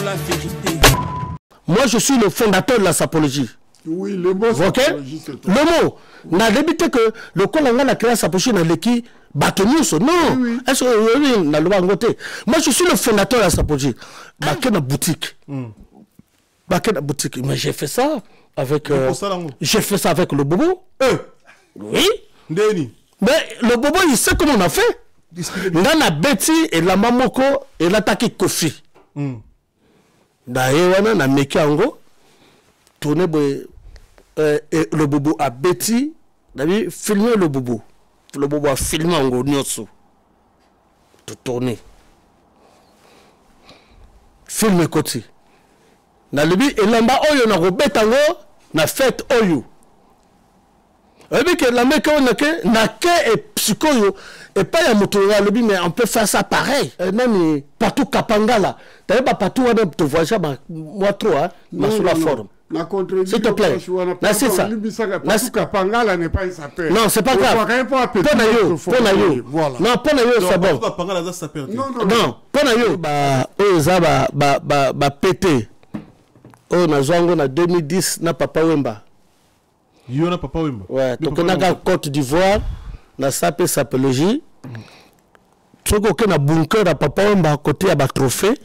la vérité. Moi, je suis le fondateur de la sapologie. Oui, le mot sapologie, c'est toi. Le mot. N'a débuté que le colanga a créé la sapologie dans l'équipe Batonius. Non. Oui. Est-ce que moi, je suis le fondateur de la sapologie. Baké dans boutique. Baké dans boutique. Mais j'ai fait ça avec. J'ai fait ça avec le bobo. Oui. Mais le bobo, il sait comment on a fait. Nana Betty et la Mamoko et l'attaqué Kofi. D'ailleurs, on a meki ango. Tourné le bobo à Betty. D'ailleurs, filmer le bobo. Le bobo a filmé ango nyoso. Tout tourné. Filme côté. Na lebi elamba oyo na robet ango na fête oyo. Et que la mec on a que na ke et psychoyo et pas ya motola lebi mais on peut faire ça pareil. Même partout Kapangala. T'as pas partout on te voyage moi trop hein, ma sur la forme. S'il te plaît. C'est ça. Kapangala n'est pas ça perd. Non, c'est pas grave. Ponayo. Voilà. Non, Ponayo c'est bon. Kapangala ça perd. Non, Ponayo ba oza ba pété. Oh na zongo na 2010 na Papa Wemba. Yona Papa Wemba. Ouais, donc on a Côte d'Ivoire, na sapé sapologie. Toko ke na bunker à Papa Wemba côté à ba trophée.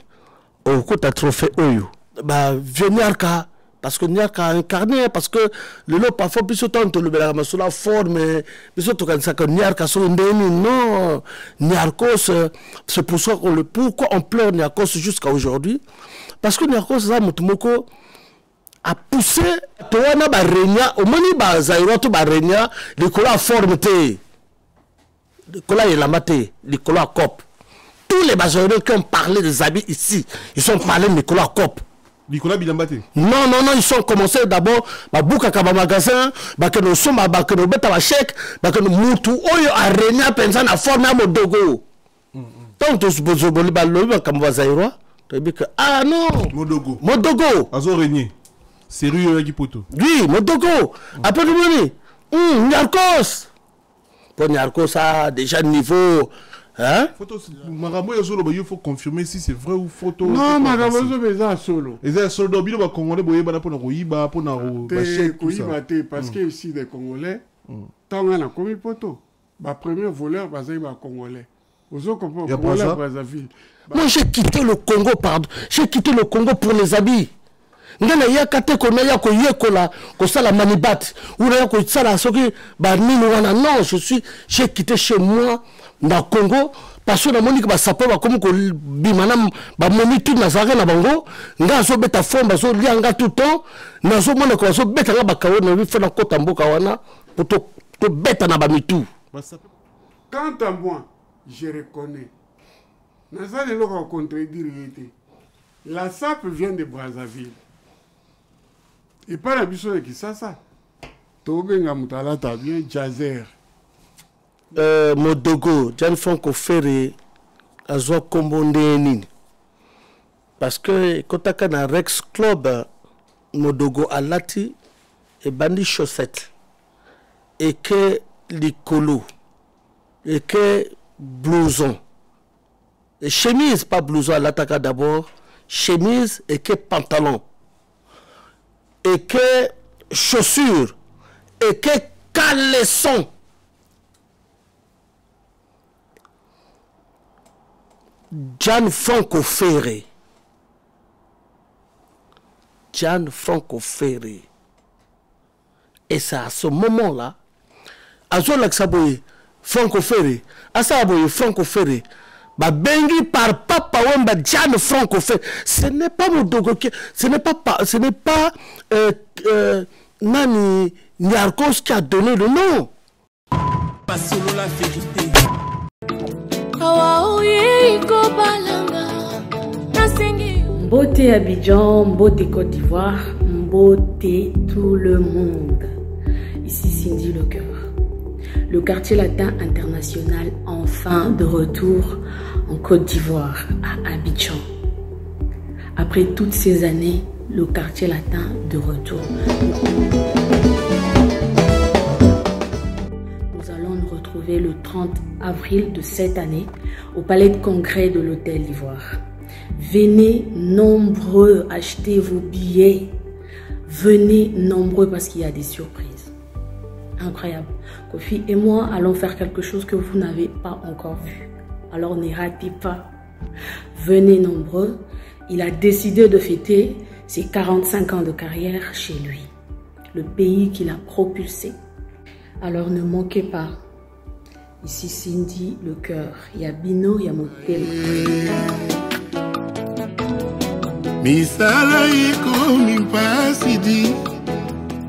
Au côté trophée oyo. Ba Vioniarka parce que Niarka a incarné parce que le lot parfois plus autant te le bela sur la forme mais autant quand ça que Niarka sur ndeni non Niarkos c'est pour ça qu'on le pourquoi on pleure Niarkos jusqu'à aujourd'hui parce que Niarkos ça mutumoko a poussé toana ba renya au moni ba zairo to ba renya le cola forme te le cola il a maté le cola cop tous les bazaireux qui ont parlé des habits ici ils sont parlé de Nicolas Cop. Nicolas Bilambate. Non, ils sont commencé d'abord à bouka kaba magasin, ba que nous sommes ba que nous beta ba chèque, ba que nous mutu oyo arena pensa na forme à modogo. Donc tous bozo boli ba lobi comme bazairo, tu dis que ah non, modogo. Azo régné. Sérieux yaki poto. Oui, modogo. Après le moni. Niarkos. Pour Niarkos a déjà niveau. Hein? Marabo et solo, il faut confirmer si c'est vrai ou photo. Non, Marabo est solo. Et c'est solo. Il va congolais boyer bana pour na koyiba pour na parce que ici les Congolais, tant on a commis photo. Ba premier voleur basé ba Congolais. Vous comprenez? Congolais Brazzaville. Moi j'ai quitté le Congo pardon. J'ai quitté le Congo pour les habits. Ngana ya kate ko na ya ko yekola ko sala manibat ou na ko sala soki ba nini wana non j'ai quitté chez moi dans Congo parce que na moni ba sapo ba comme ko bimana ba moni tout na zaka na bango nga so beta fomba so lianga tout temps na so mona ko so beta nga ba kawo na fa na kota mboka wana pour to beta na ba mitu. Quant à moi je reconnais na ça le ko contredire était la SAP vient de Brazzaville. Et pas la biso qui ça. Tobenga mutalata bien Jazer. Modogo, Jan Franco Ferré, Azo Kombondeni. Parce que quand tu as un Rex Club, Modogo Alati et Bandi Chaussette, et que Licolo, et que blouson, et chemise, pas blouson à l'attaque d'abord, chemise et que pantalon. Et que chaussures, et que caleçon. Gianfranco Ferré. Gianfranco Ferré. Et c'est à ce moment-là, à ce moment-là, Franco Ferré, à ça, Franco Ferré, bah, bengi par Papa Wemba Gianfranco Ferré. Ce n'est pas mon dogo, ce n'est pas Nani Niarkos qui a donné le nom. Pas solo la vérité. Mbote Abidjan, Mbote Côte d'Ivoire, Mbote tout le monde. Ici Cindy Le Cœur. Le quartier latin international enfin de retour en Côte d'Ivoire, à Abidjan. Après toutes ces années, le quartier latin de retour. Nous allons nous retrouver le 30 avril de cette année au palais de congrès de l'Hôtel d'Ivoire. Venez nombreux, achetez vos billets. Venez nombreux parce qu'il y a des surprises. Incroyable. Kofi et moi allons faire quelque chose que vous n'avez pas encore vu. Alors ne ratez pas. Venez nombreux. Il a décidé de fêter ses 45 ans de carrière chez lui. Le pays qu'il a propulsé. Alors ne manquez pas. Ici Cindy, le cœur. Il y a Bino, il y a Motel. Misala iko mipasidi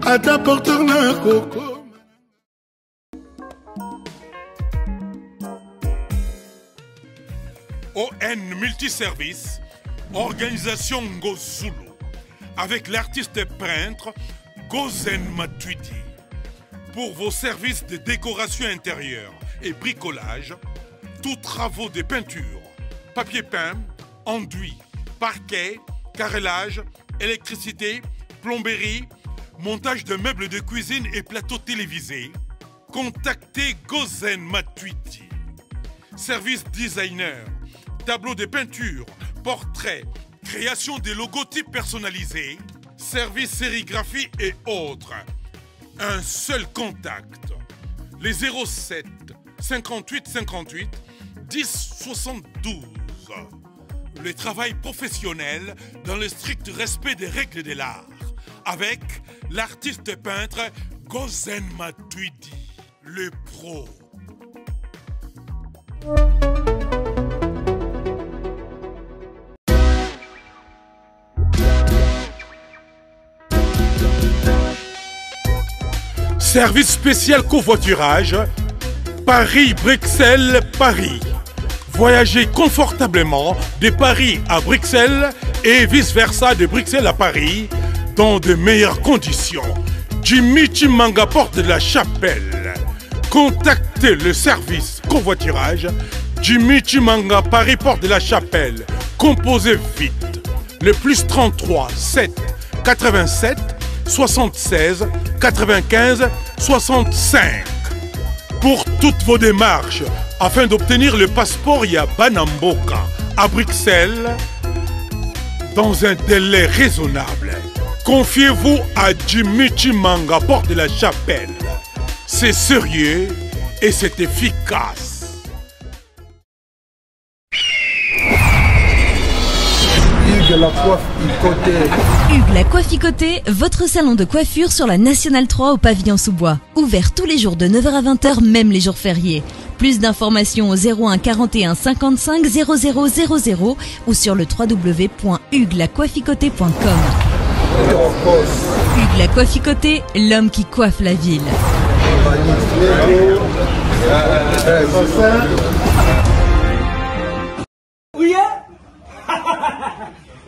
ata porteur na koko. ON Multiservice, organisation Ngozulu, avec l'artiste peintre Gozen Matuidi. Pour vos services de décoration intérieure et bricolage, tous travaux de peinture, papier peint, enduit, parquet, carrelage, électricité, plomberie, montage de meubles de cuisine et plateaux télévisés, contactez Gozen Matuidi. Service designer, tableau de peinture, portrait, création de logotypes personnalisés, service sérigraphie et autres. Un seul contact. Les 07 58 58 10 72. Le travail professionnel dans le strict respect des règles de l'art. Avec l'artiste peintre Gozen Matuidi, le pro. Service spécial covoiturage, Paris-Bruxelles-Paris. Voyagez confortablement de Paris à Bruxelles et vice-versa de Bruxelles à Paris dans de meilleures conditions. Jimmy Chimanga, porte de la Chapelle. Contactez le service covoiturage Jimmy Chimanga, Paris, porte de la Chapelle. Composez vite. Le plus 33 7 87 76 95 65. Pour toutes vos démarches, afin d'obtenir le passeport Yabanamboka à Bruxelles, dans un délai raisonnable, confiez-vous à Jimmy Chimanga, porte de la Chapelle. C'est sérieux et c'est efficace. Hugues la coiffe Icoté. Hugues la coiffe Icoté, votre salon de coiffure sur la Nationale 3 au pavillon sous-bois. Ouvert tous les jours de 9h à 20h, même les jours fériés. Plus d'informations au 01 41 55 0000 ou sur le www.huguelacoiffeIcoté.com. Hugues la coiffe Icoté, l'homme qui coiffe la ville.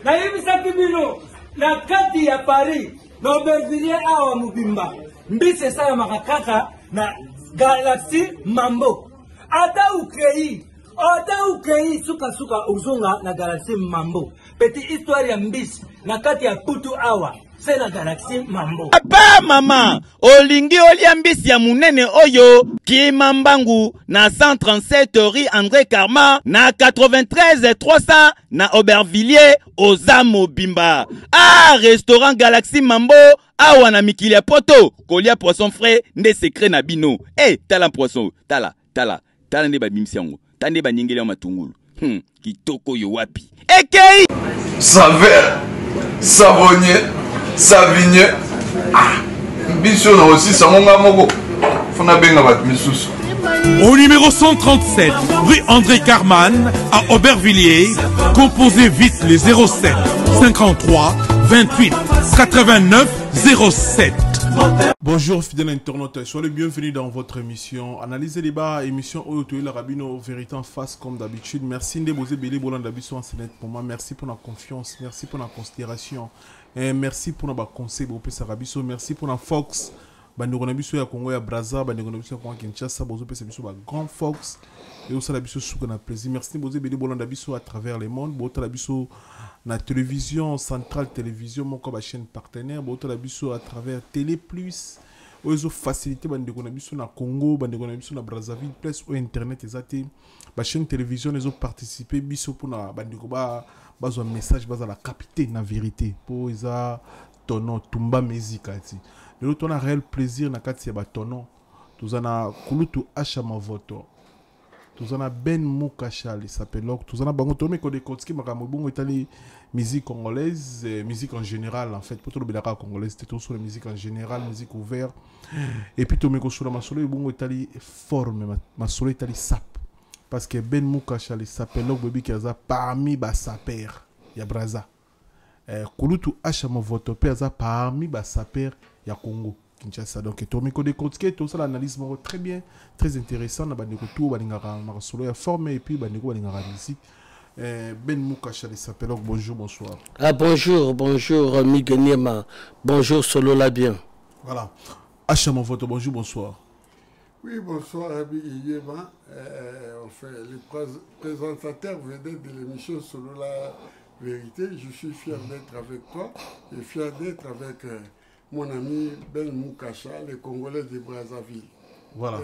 nayebisaki bino na kati ya Paris na Aubervilliers awa mobimba mbisi esalamaka kaka na Galaxy Mambo ata ukei suka uzunga na Galaxy Mambo. Petite histoire ya mbisi na kati ya Putu awa c'est la Galaxy Mambo. Papa mama olingi olia mbisi ya munene oyo Kimambangu na 137 rue André Karma na 93 300 na Aubervilliers oza mobimba. Ah, restaurant Galaxy Mambo awa na mikili ya poto kolia poisson frais nde secret na bino. Eh, tala poisson, tala nde babimisi yango. Tande baningeli ya matungulu. Kitoko yo wapi. Ekei Saveur, savonnier, savigne. Ah, biso na aussi sangonga moko. Fona benga bat misusu. Au numéro 137, rue André Carman, à Aubervilliers, composez vite les 07 53 28 89 07. Bonjour fidèles internautes, soyez les bienvenus dans votre émission Analyse et débat, émission Oyotoé la Rabino, vérité en face comme d'habitude. Merci de vous aider Bolan d'Abisso en Sénat pour moi. Merci pour la confiance, merci pour la considération, et merci pour nos conseils, merci pour la Fox. Bandeko na biso ya Congo ya Brazza, bandeko na biso ya Congo Kinshasa, bozo pesa biso ba Grand Fox et aussi la biso souka na plaisir. Merci bozo beli bolanda biso à travers le monde, bozo la biso na télévision centrale télévision moko ba chaîne partenaire, bozo la biso à travers Télé Plus, oyo facilité bandeko na biso na Congo, bandeko na biso na Brazzaville, plus au internet ezate ba chaîne télévision ezo participer biso pour na bandeko ba un message bas à la capitale na vérité pour eza tono tumba musique ati. Le ton a réel plaisir na kati ya ba tono. Tuzana kulutu ashama voto. Tuzana Ben Mukashali s'appelle donc tuzana bango tome ko de kotski makambo bongo itali musique congolaise, musique en général en fait pour tout le belaka congolaise c'était tout sur la musique en général, musique ouverte et puis tome ko sur la masolo bongo itali forme masolo itali sap parce que Ben Mukashali s'appelle donc bébé qui a parmi ba saper ya Braza kulutu ashama voto pe aza parmi ba saper ya Congo Kinshasa. Donc Tomiko de Kotske, tout ça l'analyse très bien, très intéressant. Na bandeko tout balingara solo ya forme et puis bandeko balingara musique. Ben Mukashali s'appelle. Bonjour, bonsoir. Ah bonjour, bonjour Migueniema. Bonjour Solo la bien. Voilà. Achama voto bonjour, bonsoir. Oui, bonsoir Migueniema. Enfin, le présentateur vedette de l'émission Solo la vérité. Je suis fier d'être avec toi et fier d'être avec mon ami Ben Mukasha, le Congolais de Brazzaville. Voilà.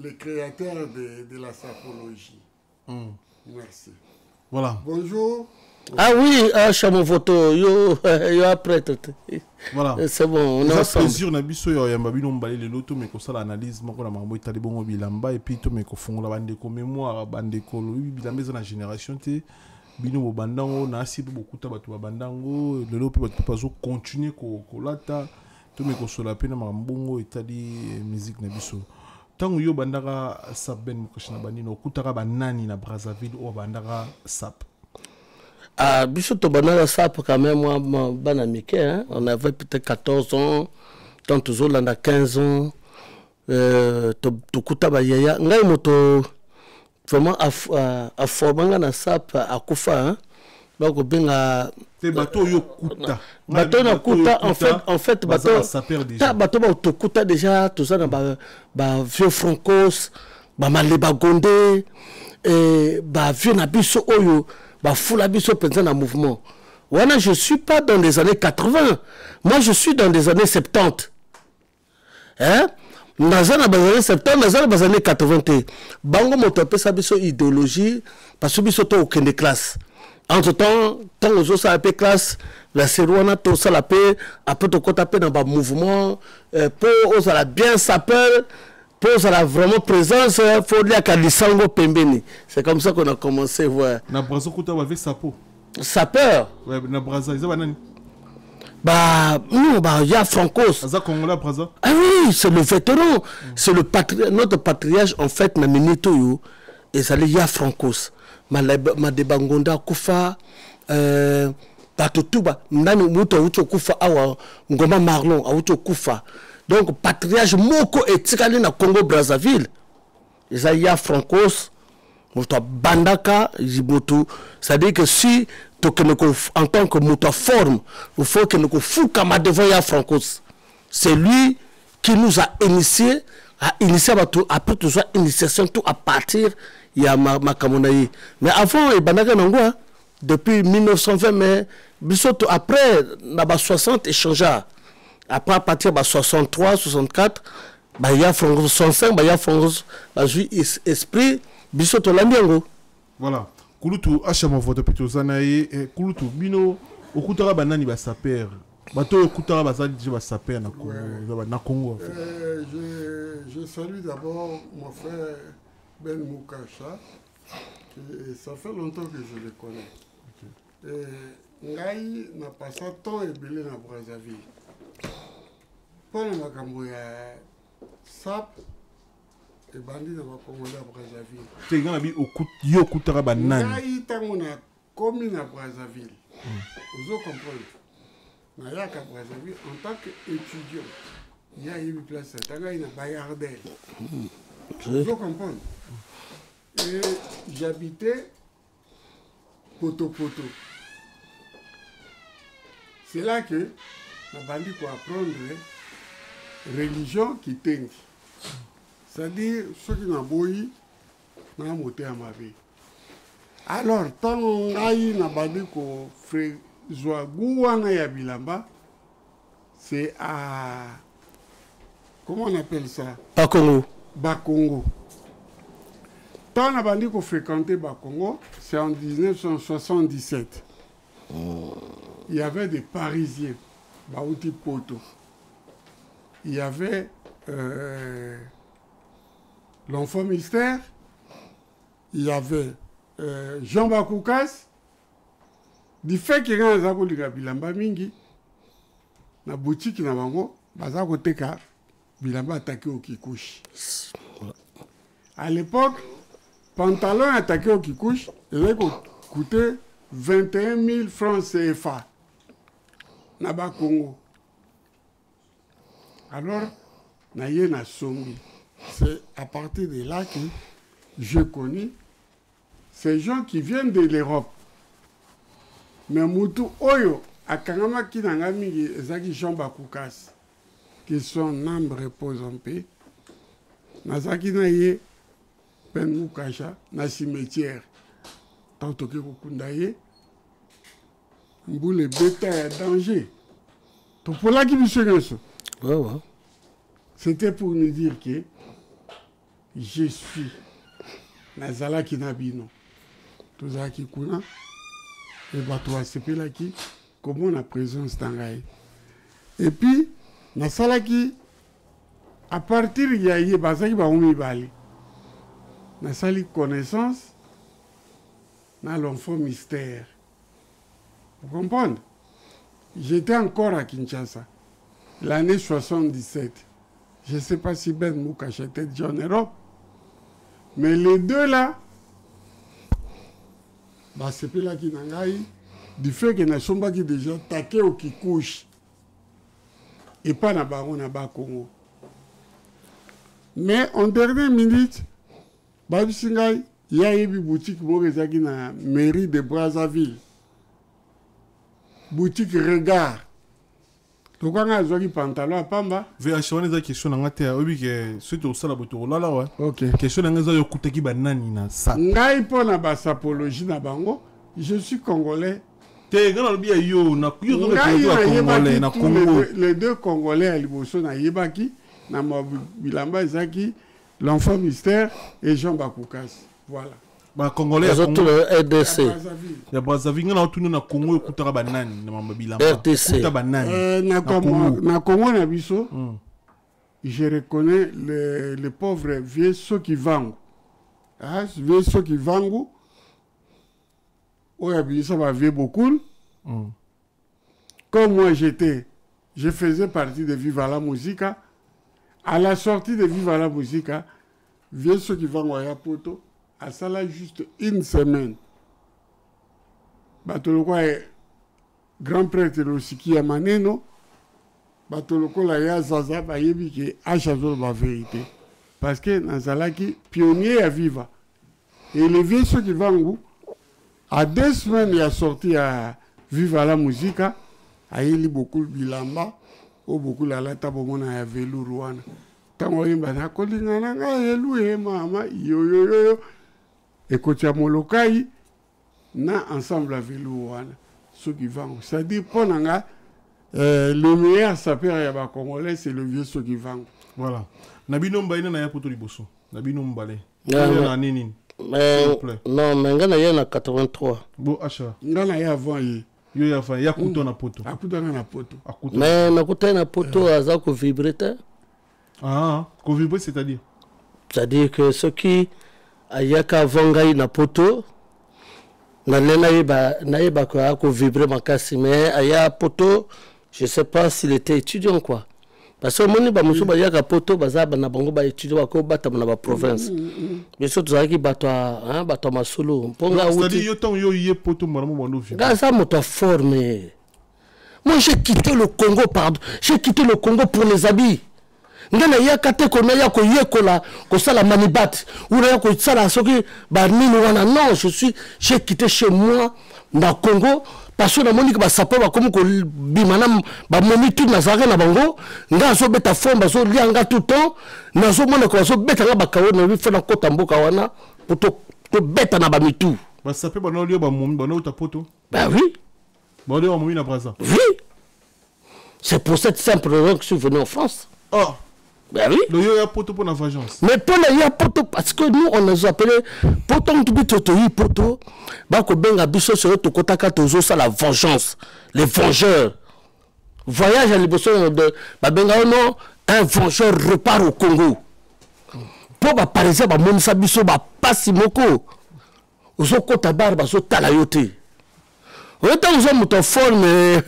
Le créateur de la sapologie. Merci. Voilà. Bonjour. Ah oui, Chamo Voto, yo après. Voilà. C'est bon, on est ensemble. plaisir na biso yo yamba bino mbale le loto mais ko sala analyse moko na mambo itali bongo bilamba et puis to me ko fongola bandeko mémoire bandeko bilamba za na génération te. Bino bo bandango na asi pe bokuta bato ba bandango lelo pe bato pazo continuer ko lata to me ko sola pe na mambongo etali musique na biso tango yo bandaka sap Ben Mukasha na banino okutaka banani na Brazzaville o bandaka sap biso to banana sap quand même moi bana mike hein on avait peut-être 14 ans tant toujours là 15 ans to kuta ba yaya ngai moto vraiment à formanga na sap à kufa hein donc benga te bateau yo kuta bateau na kuta en fait bateau ta bateau ba to kuta déjà tout ça na ba vieux francos ba maleba gonde et ba vieux na biso oyo ba fula biso penza na mouvement wana je suis pas dans les années 80 moi je suis dans les années 70 hein dans les années 70, dans les années 80, bango moto pe sa biso idéologie parce que biso to aucune classe. Entre temps, quand aux autres a classe, la sérouana to ça la paix, après to kota pe dans ba mouvement pour aux la bien s'appelle pour ça la vraiment présence faut dire qu'à lisango pembeni. C'est comme ça qu'on a commencé voir. Na brazo kota avec sapo. Sapeur. Ouais, na braza ils banani. Bah, non, bah, il y a Francos. Ah oui, c'est le vétéran. C'est notre patriarche, en fait, na minito yo. Et ça, il y a Francos. Ma debangonda kufa, batutuba, nani muto ucho kufa awa, ngoma marlon, auto kufa. Donc, patriarche moko et tikali na Congo Brazzaville. Et ça, il y a Francos. Bandaka, c'est-à-dire que si en tant que moto forme, il faut que nous fassions devant ya Francos. C'est lui qui nous a initié, après tout ça, initiation tout à partir de Makamonaï. Mais avant, Bandaka Nangwa, depuis 1920, mais après, il y a 60 échanges. Après, à partir de 63, 64, il y a Francos 65, il y a Francos, esprit. Bisoto lambiango. Voilà. Kulutu achama voto pitozana e kulutu bino okutara banani ba saper. Bato okutara bazali ba saper na Congo, na Congo. Je salue d'abord mon frère Ben Mukasha. Ça fait longtemps que je le connais. Et ngai na passé temps et belé na Brazzaville. Pour le makambo ya sap et bandit dans ma Congolais à Brazzaville. C'est grand abi yo kutara banani. Ngai tango na commune à Brazzaville. Vous comprenez? Na yaka Brazzaville en tant qu'étudiant. Il y a une place à Tanga na Bayardel. Vous comprenez? Et j'habitais Poto. C'est là que la bandit pour apprendre religion qui t'aime. C'est-à-dire, ceux qui n'ont pas eu, n'ont pas à ma vie. Alors, tant qu'on a eu na bandit ko frère Zouagouana ya Bilamba, c'est à comment on appelle ça? Bakongo. Bakongo. Tant on a dit qu'on fréquentait Bakongo, c'est en 1977. Il y avait des Parisiens, Baouti Poto. Il y avait l'Enfant Mystère. Il y avait Jean Bakoukas. Du fait qu'il y a un bilamba mingi, na boutique na bango, bazako teka bilamba attaqué au kikushi. À l'époque, pantalon attaqué au kikushi, il avait coûté 21 000 francs CFA. Naba Congo. Alors, naye na sombi. C'est à partir de là que je connais ces gens qui viennent de l'Europe. Mais Moutou Oyo, à Kangama Kinangami, Zaki Jean Bakoukas, que son âme repose en paix. Nazaki Naye, Ben Moukasha, na cimetière. Tanto que Kukundaye, Mboule Beta est danger. Donc pour là qui me suit, c'était pour nous dire que je suis Nazala Kinabino. Tout ça qui kuna. Et Batoua Sepelaki, comment la présence d'Angaï. Et puis, Nasalaki, à partir de Yaye, Bazaki Baoumi Bali, Nasali connaissance, dans l'Enfant Mystère. Vous comprenez? J'étais encore à Kinshasa, l'année 77. Je ne sais pas si Ben Moukache était déjà en Europe, mais les deux là, bah, c'est plus là qui n'engaille, du fait que nous sommes déjà taqués au Kikush et pas dans le Congo. Mais en dernière minute, il y a une boutique dans la mairie de Brazzaville. Boutique Regard. Donc, on a un pantalon à Pamba. VH, on a question dans la terre. Oui, c'est au salon de là, ouais. Ok. Question dans la terre, qui banani na ça. Ngai pour na basapologie na bango. Je suis congolais. T'es grand le bien yo na congolais na Congo. Les deux congolais à Liboso na Yebaki, na Bilamba Zaki, l'Enfant Mystère et Jean Bakoukas. Voilà. Ba congolais à Congo. RDC. Ya Brazzaville na tout na Congo ekutaka banani na mamba Bilamba. RDC. Na Congo na biso. Je reconnais les pauvres vieux ceux qui vendent. Ah, vieux ceux qui vendent. Oui, ça va vivre beaucoup. Comme moi je faisais partie de Viva la Musica. À la sortie de Viva la Musica, viens ceux qui vont à Poto, à ça là juste une semaine. Batoloko est grand prêtre aussi qui a maneno. Batoloko la ya zaza ba yebi ki achazol la vérité. Parce que Nazalaki pionnier à Viva. Et les vieux ceux qui vont à 2 semaines, il a sorti à Viva la Musica. Il a beaucoup de bilamba. Ou beaucoup de la lata pour mon avelu Rwanda. Tant qu'on y a kolingana elu mama yo yo yo. Et quand tu as mon local, na ensemble avec Rwanda. Ceux qui vendent. Ça dit pour nanga le meilleur sapeur yaba congolais c'est le vieux ceux qui vendent. Voilà. Nabino mbaina na ya poto liboso. Nabino mbale. Na nini. Non, mais il y a 83. Bon, achat. Il y a avant. Il y a avant. Il y a couteau na poto. Mais na couteau na poto, ça a vibré. Ah, qu'on vibre, c'est-à-dire? C'est-à-dire que ceux qui a qu'à vangaï na poto, na yeba ko vibré ma casse, mais aya poto, je sais pas s'il était étudiant quoi. Parce que moni ba musu ba yaka poto bazaba na bango ba étudier ko bata na ba province. Bien sûr tozaki bato hein bato masolo. Ponga outi. C'est-à-dire yo tant yo yé poto maramo bando fi. Gaza moto formé. Moi j'ai quitté le Congo pardon. J'ai quitté le Congo pour les habits. Ngana yaka te ko na yako yekola ko sala manibat ou na yako sala soki ba nini wana non j'ai quitté chez moi na Congo. Parce que la monique va s'appeler comme que bimanam va moni tout na zare na bango nga so beta forme ba so lianga tout temps na so mona ko so beta nga bakawo na wi fona kota mboka wana pour to beta na ba mitu ba s'appeler ba no lio ba momi ba no ta poto bah oui ba lio momi na Brazza oui c'est pour cette simple raison que je suis venu en France. Oh Ben oui. Le yo ya poto pour la vengeance. Mais pour la ya poto, parce que nous, on les appelait poto, on dit poto, bako benga biso sur to kotaka tozo ça la vengeance, les vengeurs. Voyage à l'époque de babenga non, un vengeur repart au Congo. Pour par exemple, mon sabiso ba pasi moko. Ozo kota bar ba so tala yote. Ota uzo muto forme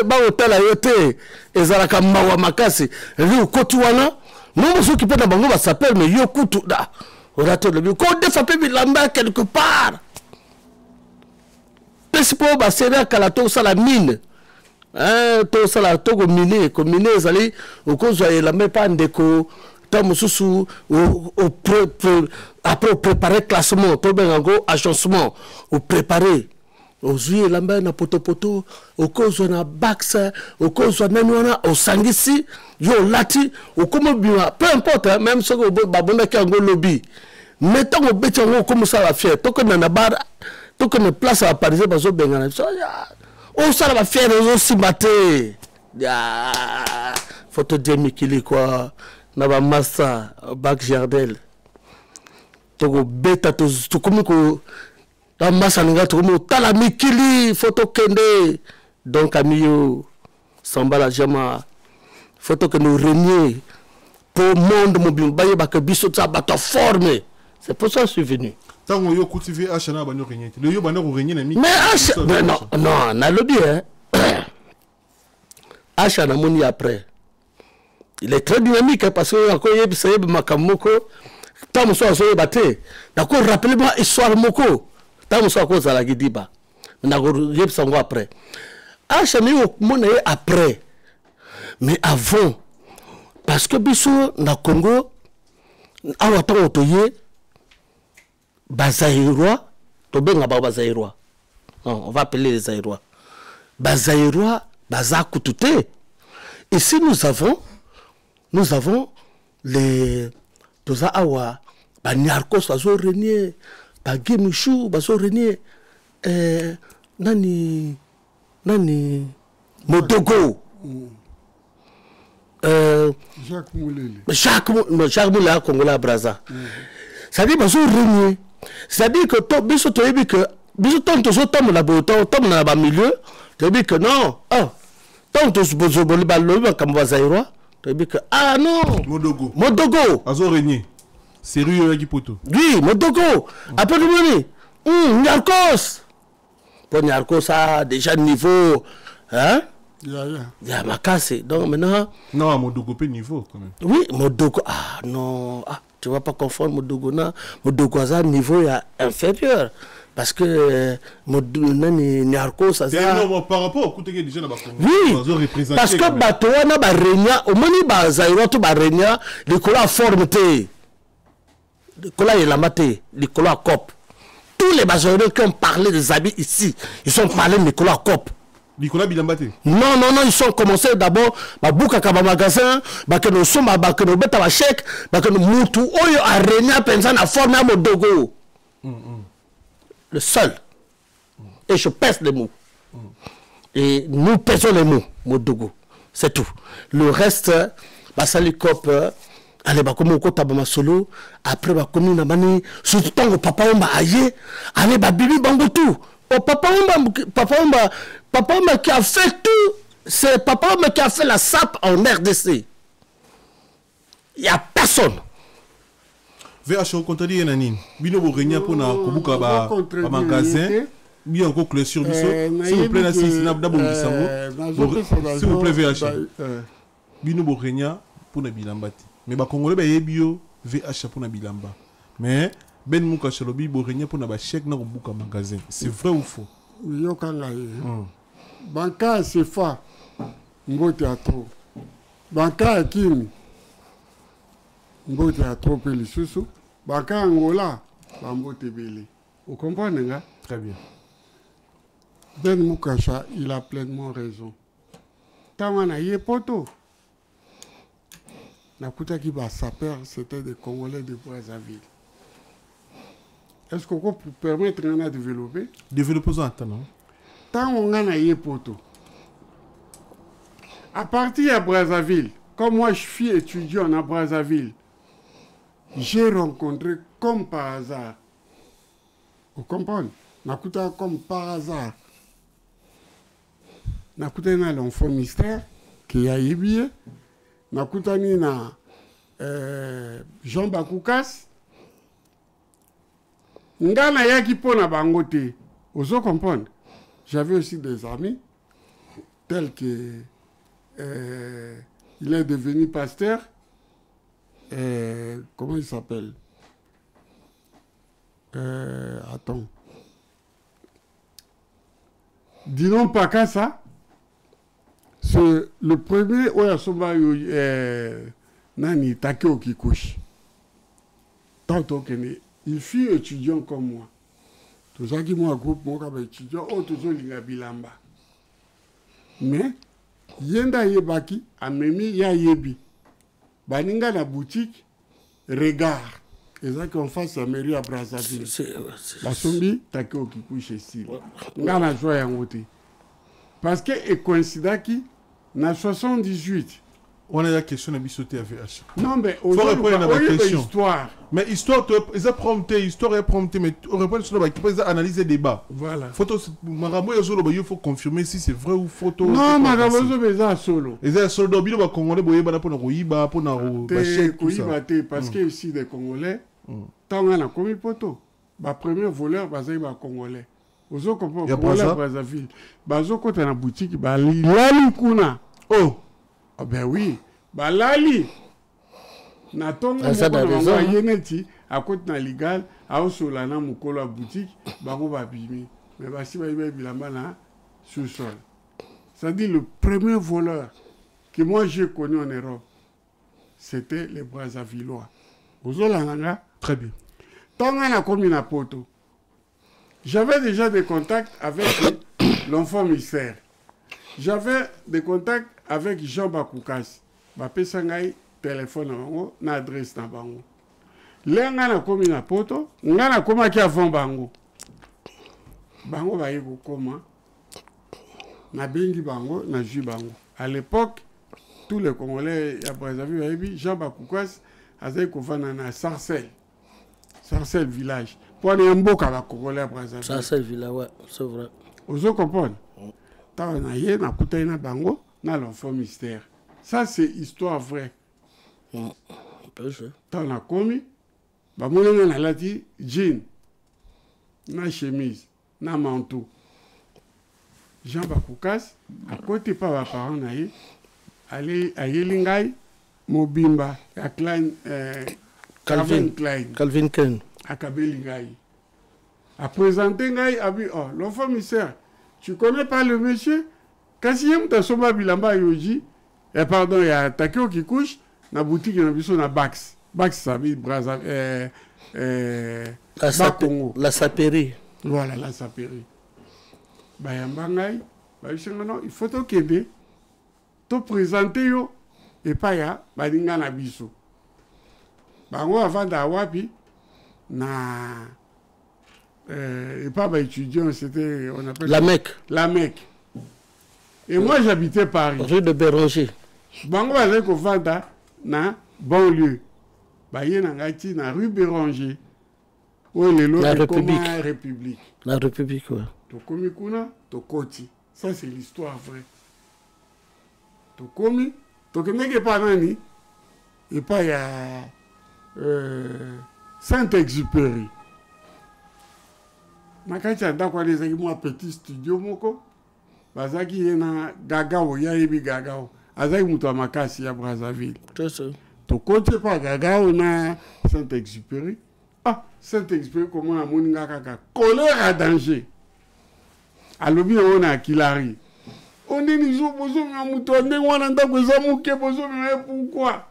ba otala yote ezalaka mawa makasi li ukoti wana non so qui peut na bango ba s'appelle mais yo kutu da orato le ko defa pe bilamba quelque part pesipo ba sera kala to sala mine to sala to ko mine ezali ukozwa elamba pa ndeko ta mususu après préparer classement to bengo agencement ou préparer ozui lamba na poto okozwa na baxa okozwa nani wana osangisi yo lati okomo bima peu importe hein, même soko babonda ki ngo lobby mettons au beti ngo comme ça la fière to que na bar to que na place à Paris bazo bengana so ya o ça la fière zo simate ya photo de Mikili quoi na ba massa bac jardel to go beta to comme ko dans massa nga to mo tala Mikili photo kende donc amiyo sambala jama photo que nous régner pour monde mobile baye ba que biso ça ba to former c'est pour ça que je suis venu tant yo cultiver achana ba no régner le yo ba no régner na mi mais non na lobby hein achana moni après il est très dynamique hein, parce que encore yeb sayeb makamoko tant so so baté d'accord rappelez-moi histoire moko tant so ko za la gidiba na go yeb sango après achana yo mona après mais avant parce que biso na Congo awa tango toye bazaïrois to benga ba bazaïrois non on va appeler les zaïrois bazaïrois bazakutute ici nous avons les toza awa banyarkos bazo renier bagemishu bazo renier nani Modogo Jacques Moulele. Jacques Moulele Congolais Braza. Ça dit bazo régner. C'est-à-dire que to biso to yebi que biso ton to so tom na boto tom na ba milieu, to yebi que non. Ah. Ton to bozo boli ba lo ba kam bazaïrois, to yebi que ah non. Modogo. Bazo régner. Sérieux avec poto. Oui, Modogo. Après le moni. Nyarkos. Pour Nyarkos a déjà niveau hein? Il y a ma casse. Donc maintenant. Non, Modogo peut niveau quand même. Oui, Modogo. Ah non. Ah, tu ne vas pas confondre Modogo. Modogo a un niveau inférieur. Parce que Nyarko, ça non, par rapport au coup de déjà dans oui, parce que Batoana Barenia, au moni Bazaïroto Barenia, les colas formeté. Les colas et la maté, les colas cop. Tous les Bazaïrots qui ont parlé des habits ici, ils ont parlé de Nicolas Cop. Nicolas Bilambate. Non, ils ont commencé d'abord à bouka kaba magasin, que nous sommes à que nous bêta chèque, que nous moutou, oyo a régné pensant à former à Modogo. Le seul. Et je pèse les mots. Et nous pèsons les mots, Modogo. C'est tout. Le reste, Basali Cop, allez, comme on compte à solo, après, comme on a mané, surtout tant que papa on va ailler, allez, bibi bango tout. Oh, papa Omba qui a fait tout, c'est Papa Omba qui a fait la SAP en RDC. Il n'y a personne. VH, on compte dire Nanine. Bino Borenia pour na kobuka ba magasin. Bien encore clé sur biso. S'il vous plaît, s'il vous plaît, VH. Bino Borenia pour na bilambati. Mais ba Congolais ba yebio VH pour na bilamba. Mais Ben Mouka Chalobi Borenia pour na ba chèque na kobuka magasin. C'est vrai ou faux? Yokanga Banka Sefa Mbote à trop. Banka Akim Mbote à trop peli susu. Banka Angola Mbote Bele. Vous comprenez nga? Très bien. Ben Moukacha, il a pleinement raison. Tamana Yepoto. Nakuta qui va saper, c'était des Congolais de Brazzaville. Est-ce qu'on peut permettre de développer? Développer en temps, non? Tant on a Yepoto. À partir de Brazzaville, Comme moi, je suis étudiant à Brazzaville, j'ai rencontré comme par hasard. Vous comprenez? Nakuta comme par hasard. Nakuta na l'enfant mystère qui a ébié. Nakuta ni na Jean Bakoukas. Ngana yaki pona bangote. Vous comprenez? J'avais aussi des amis tels que il est devenu pasteur. Comment il s'appelle? Attends. Dis-donc pas qu'à ça. C'est le premier Nani Takeo Kikuchi. Tantôt qu'il il fut étudiant comme moi. Tout ça qui moi groupe moi comme étudiant, toujours linga bilamba. Mais yenda yebaki amemi ya yebi. Baninga la boutique regard. Et ça qu'on fasse la mairie à Brazzaville. La sombi Takeo Kikuchi ici. Ngana joie en côté. Parce que et coïncida qui na 78. On a la question de bisoter AVH. Non, mais faut répondre à la question. Histoire. Mais histoire, ils ont prompté, histoire est prompté, mais on répond sur le qui analyser le débat. Voilà. Photo, il faut confirmer si c'est vrai ou photo. Non, Maramo solo. Ils ont solo d'obilo ba Congolais, boye ba pour Roïba, pour Naro, parce que ici des Congolais, tant on a commis poto, ba premier voleur basé ba Congolais. Vous avez compris? Voilà Brazzaville. Bazo côté na boutique, ba lali kuna. Oh. Ah ben oui, bah lali. Na tonga moko na yeneti à côté na légal, à osolana mukolo à boutique, bango ba bimi. Mais bah si ba ibe bilamba na sous-sol. Ça dit le premier voleur que moi j'ai connu en Europe, c'était les Brazzavillois. Osolana. Très bien. Tonga na komi na poto. J'avais déjà des contacts avec l'enfant mystère. J'avais des contacts avec Jean Bakoukas. Bapé sangai téléphone bango na adresse na bango. Lenga na komi na poto, nga na koma ki avant bango. Bango ba yeko koma. Na bengi bango, na ju bango. À l'époque, tous les Congolais à Brazzaville bayebi Jean Bakoukas azai kovana na Sarcelles. Sarcelles village. Pour aller mboka ba Congolais à Brazzaville. Sarcelles village, ouais, c'est vrai. Vous comprenez? Tant na ye na kutai na bango. Na l'enfant mystère. Ça, c'est histoire vraie. Tant on a commis, bah, mon on a dit jean, na chemise, na manteau. Jean Bakoukas, à côté pas mes parents, allez à Yelingai, Mobimba, à Klein, Calvin Klein, à Kabelingai. À présenter Ngai, a dit, oh, l'enfant mystère, tu connais pas le monsieur? Kasi yem ta soma bilamba yoji, et pardon, il y a Takeo qui couche, na boutique na biso na Bax. Bax ça veut Brazza la saperie. Voilà, la saperie. Ba yamba ngai, ba non, il faut t'aider. To présenter yo et pas ya ba dinga na biso. Bango avant da wapi na et pas ba étudiant, c'était on appelle la Mecque. La Mecque. Et moi, j'habitais Paris. Rue de Béranger. Bango bazai ko vanda na banlieue. Ba ye na ngati na rue Béranger. Où la République. La République, ouais. To komi kuna, to koti. Ça c'est l'histoire vraie. To komi, to keneke pa nani. Et pas il y a Saint-Exupéry. Makati ndakwa les moi petit studio moko. Bazaki yena gagao ya yebi gagao azaki mutu makasi ya Brazzaville. C'est ça. To côté pas gagao na Saint-Exupéry. Ah, Saint-Exupéry comment na moninga kaka colère à danger. Alobi on a Kilari. On est ni zo bozo na mutu ndé wana ndako za muke bozo mais pourquoi?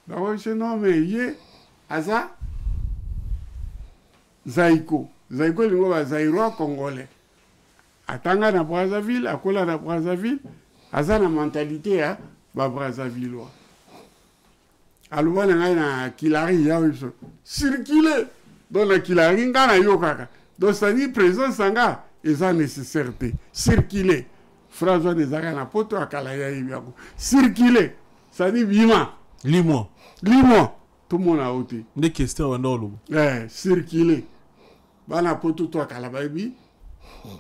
Bah ouais, c'est non mais yé aza Zaiko lingo ba Zairo congolais. Atanga na Brazzaville, akola na Brazzaville, aza na mentalité ya ba Brazzavillois. Aloba na na Kilari ya wiso. Circuler dans la Kilari ngana yo kaka. Donc ça dit présence sanga eza nécessaire. Circuler. phrase wana ezaka na poto akala ya yebi yango circuler ça dit bima lis-moi tout le monde a ôté des questions wandolo circuler bana poto to akala bayebi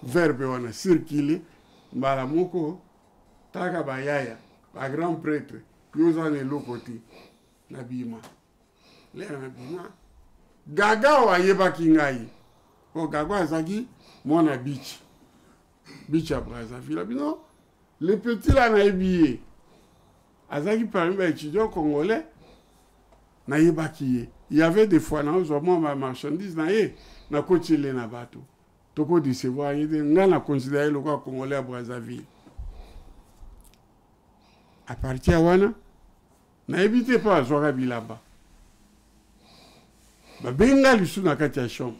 verbe wana circuler mbala moko taka bayaya ba grand prêtre yoza ne lokoti na bima lera na bima gaga wa yebaki ngai ko gaga azaki mwana beach à Brazzaville bino les petits là na yebiye azaki parmi ba étudiants congolais na yebaki il y avait des fois na ozoma ma marchandise na ye na kotile na bato toko décevoir yede nga na considérer le quoi congolais à Brazzaville à partir wana na éviter pas zoka bilamba ba benga lisu na kati ya chambre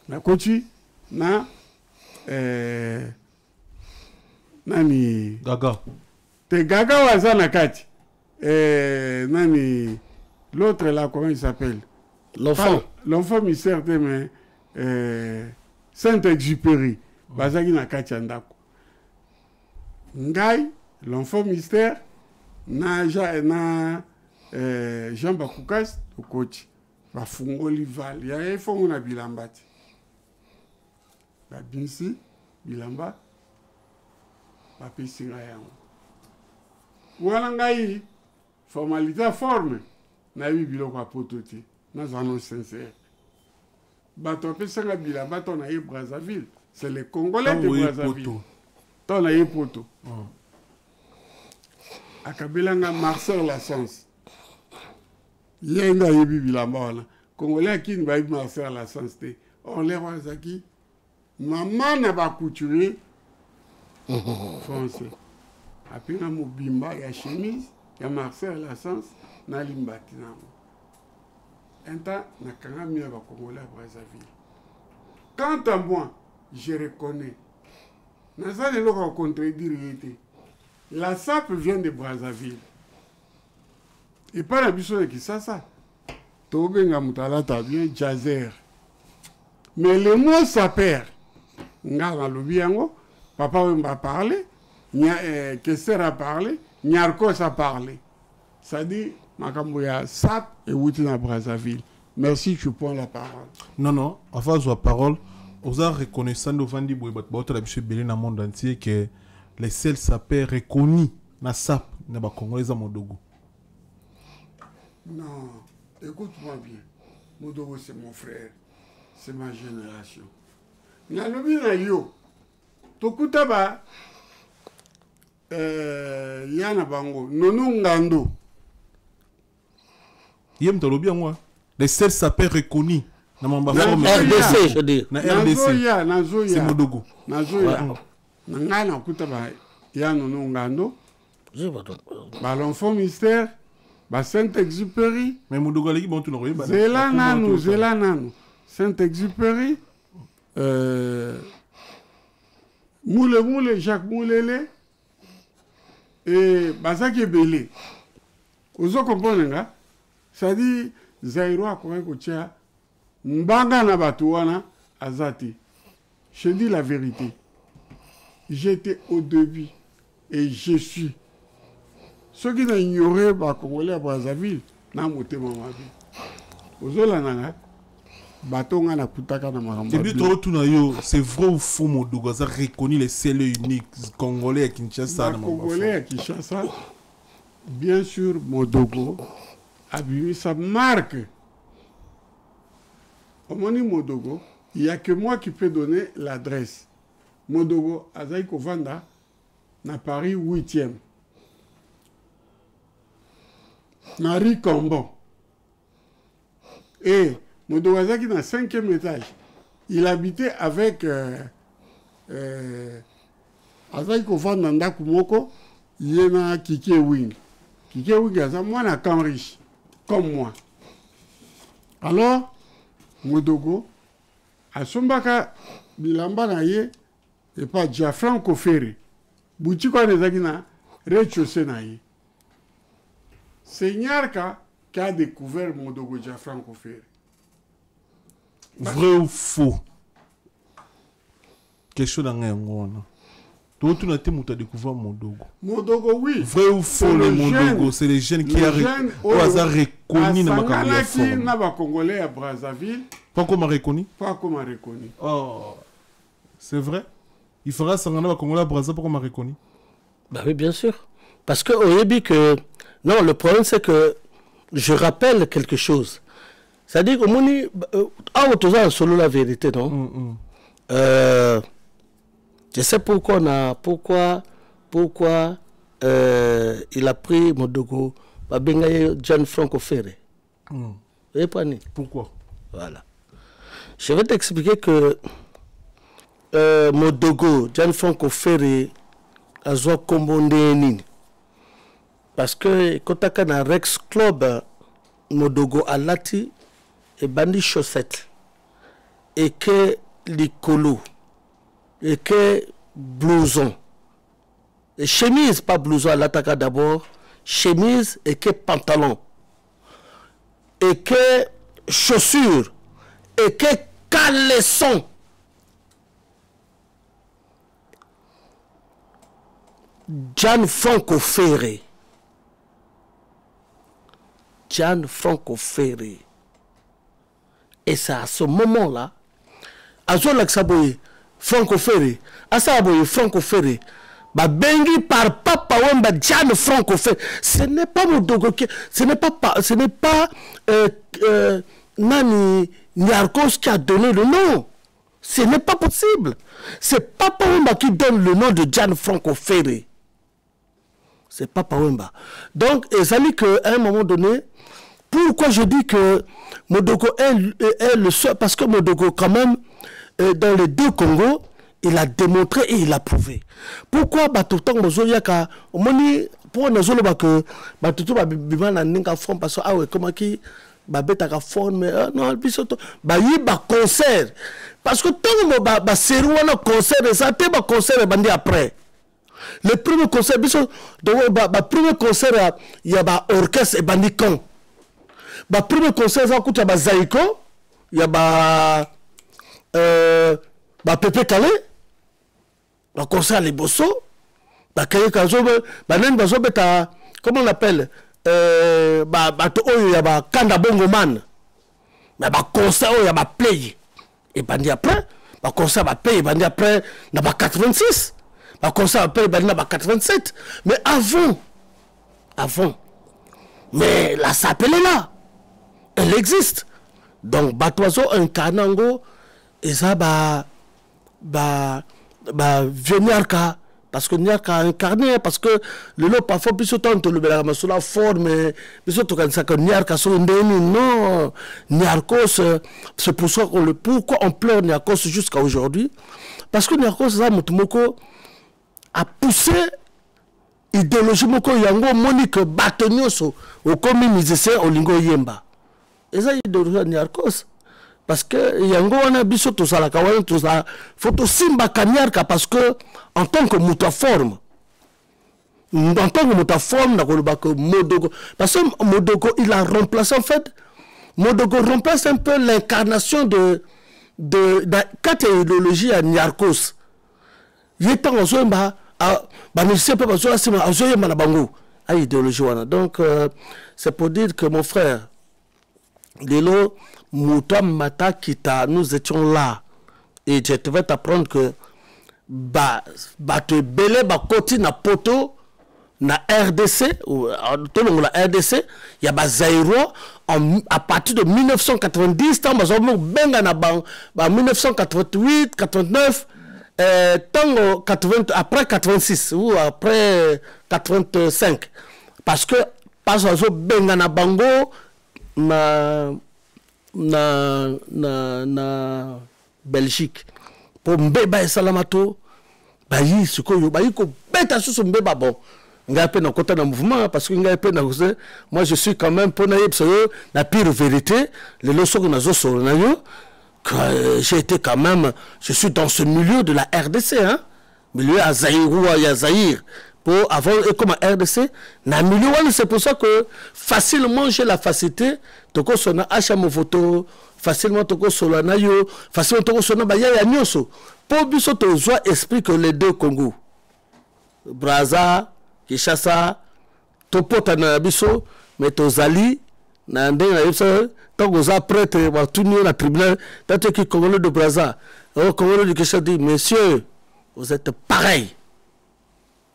na koti na nani gaga te gaga waza na kati nani l'autre là comment il s'appelle l'enfant mystère mais Saint-Exupéry bazaki na kati ya ndako ngai l'enfant mystère na Jean Bakukas okoti bafungoli val ya efongo na bilamba ti babinsi bilamba bapesi ngai yango wana ngai formalité forme nayebi biloko ya poto te naza no sincère bato apesanga bilamba to na ye Brazzaville c'est les Congolais de Brazzaville to na ye poto akabelanga Marcel Lassens ye nda yebi bilamba wana Congolais akini bayebi Marcel Lassens te olero azaki maman na ba couturier français apena mobimba ya chemise ya Marcel Lassens na limbati nango enta na kanga mia ba Congolais à Brazzaville. Quant à moi, je reconnais naza lelo ko contredire yete la SAP vient de Brazzaville et pas la biso de Kisasa tobenga mutalata bien jazzer mais le mot saper nga na lobi yango papa m'a parlé Kesser a parlé Nyarkos a parlé ça dit makambo ya SAP et wuti na Brazzaville. Merci, tu prends la parole. Non, avant de la parole, vous avez reconnaissant devant des Belé dans le monde entier que les seuls sapeurs reconnus na SAP na ba Congolais à Modogo. Non, écoute-moi bien. Modogo c'est mon frère, c'est ma génération. Na lobi na yo. Tokuta ba yana bango nono ngando. Yem to lobi moi. Les seuls sapeurs reconnus dans mon RDC, je dis. Nazoya. C'est Modogo. Nazoya. Nangana kuta ba ya nono ngando. Ba l'enfant mystère. Ba Saint-Exupéry. Mais Modogo ali bon tu no yeba. Zelanano. Saint-Exupéry. Moule Jacques Moulele. Et Bazaki Belé. Ozo comprendre nga? Ça dit Zairo a kotia mbanga na batuana azati. Je dis la vérité. J'étais au début et je suis. Ceux qui n'ont ignoré les Congolais à Brazzaville n'ont pas été maman. Ozola nanga batonga na kutaka na maramba. C'est vrai ou faux Modogo ça reconnu les seuls uniques Congolais à Kinshasa na Congolais à Kinshasa. Bien sûr Modogo a vu sa marque. Au moni Modogo, il n'y a que moi qui peux donner l'adresse. Modogo Azaï Kovanda na Paris 8e. Marie Cambon. Et Modogo Azaki na 5e étage. Il habitait avec Azaï Kovanda Ndakumoko, Yena Kike Wing. Kike Wing Aza moi na Canriche. Comme moi. Alors, Modogo, à Sombaka, Bilamba na ye, et pas Gianfranco Ferré. Boutique on est na rez-de-chaussée na ye. C'est Nyarka qui a découvert Modogo Gianfranco Ferré. Vrai ou faux? Quelque chose dans un monde. Toi, tu n'as pas découvert Modogo. Modogo, oui. Vrai ou faux, le Modogo, c'est les jeunes qui ont reconnu dans ma carrière. Congolais à Brazzaville. Pas comme reconnu. Pas comme reconnu. Oh, c'est vrai. Il fera ça dans Congolais à Brazzaville, pas comme reconnu. Bah oui, bien sûr. Parce que au début que non, le problème c'est que je rappelle quelque chose. C'est-à-dire que Moni, en solo la vérité, non. Je sais pourquoi il a pris Modogo, John Franco Ferré. Pourquoi? Voilà. Je vais t'expliquer que Modogo, John Franco Ferré, a joué Kombondé. Parce que quand tu as un Rex Club, Modogo a lati et bandi chaussettes. Et que les colos. Et que blouson. Et chemise, pas blouson à l'attaque d'abord. Chemise et que pantalon. Et que chaussures. Et que caleçon. Gianfranco Ferré. Gianfranco Ferré. Et c'est à ce moment-là, à ce moment-là, Franco Ferré, à ça, Franco Ferré, bah bengi par Papa Wemba Gianfranco Ferré. Ce n'est pas Modogo, ce n'est pas Nani Niarkos qui a donné le nom. Ce n'est pas possible. C'est Papa Wemba qui donne le nom de Gianfranco Ferré. C'est Papa Wemba. Donc, ça dit qu'à un moment donné, pourquoi je dis que Modogo est le seul, parce que Modogo, quand même, dans les deux Congos, il a démontré et il a prouvé. Pourquoi tout le temps, pour nous dire que tout le monde a fait parce que ah ouais, comment qui a forme non bisoto il y a concert parce que tant que c'est un concert ça te ba concert bandi après le premier concert biso donc premier concert il y a orchestre et bandi con premier concert ça coûte ba Zaiko il y a Pepe Calais concert les Bosso Kaye Kazo nen bazo beta comment on appelle il y a Kanda Bongo Man concert il y a play et bandi après concert play et bandi après na 86 concert après bandi na 87 mais avant mais la s'appelle là elle existe donc Batoiso incarnango et ça vieux Niarka parce que Niarka a incarné parce que le lot parfois plus autant de le sur la forme mais surtout quand ça que Niarka sur non Niarkos c'est pour ça qu'on pourquoi on pleure Niarkos jusqu'à aujourd'hui parce que Niarkos ça Mutumoko a poussé idéologie moko yango Monique Batonyoso au communisé au lingo yemba et ça idéologie Niarkos parce que yango wana biso to sala ka wana to sa photo simba kanyarka parce que en tant que mutaforme na koloba que Modogo parce que Modogo il a remplacé en fait Modogo remplace un peu l'incarnation de quatre idéologies à Niarkos yetant ozomba ne sait pas parce que c'est azoyema na bango a idéologie wana donc c'est pour dire que mon frère Lelo Moutam Mata Kita, nous étions là. Et je te vais t'apprendre que te belé côté na poto na RDC ou dans la RDC, il y a Zaïro à partir de 1990 tant benga na bang 1988, 89 après 86 ou après 85 parce que pas benga na bango na Belgique pour mbeba et salamato bayi sikoyo bayi ko beta sous mbeba bon nga pe na kota na mouvement parce que nga pe na moi je suis quand même pour na pire vérité les leçons que nazo sur na yo j'ai été quand même je suis dans ce milieu de la RDC hein milieu à Zaïre ou à Zaïre pour avoir comme RDC na milieu c'est pour ça que facilement j'ai la facilité toko sona achamo photo facilement toko sona na yo facilement toko sona ba ya nyoso pour biso to joie esprit que les deux Congo Braza, Kishasa, Topota na biso, mais tozali, na ndenge na biso, tant que vous êtes prêtre, va tout nous na tribunal, tant que Congolais de Braza, au Congolais de Kishasa dit, messieurs, vous êtes pareils.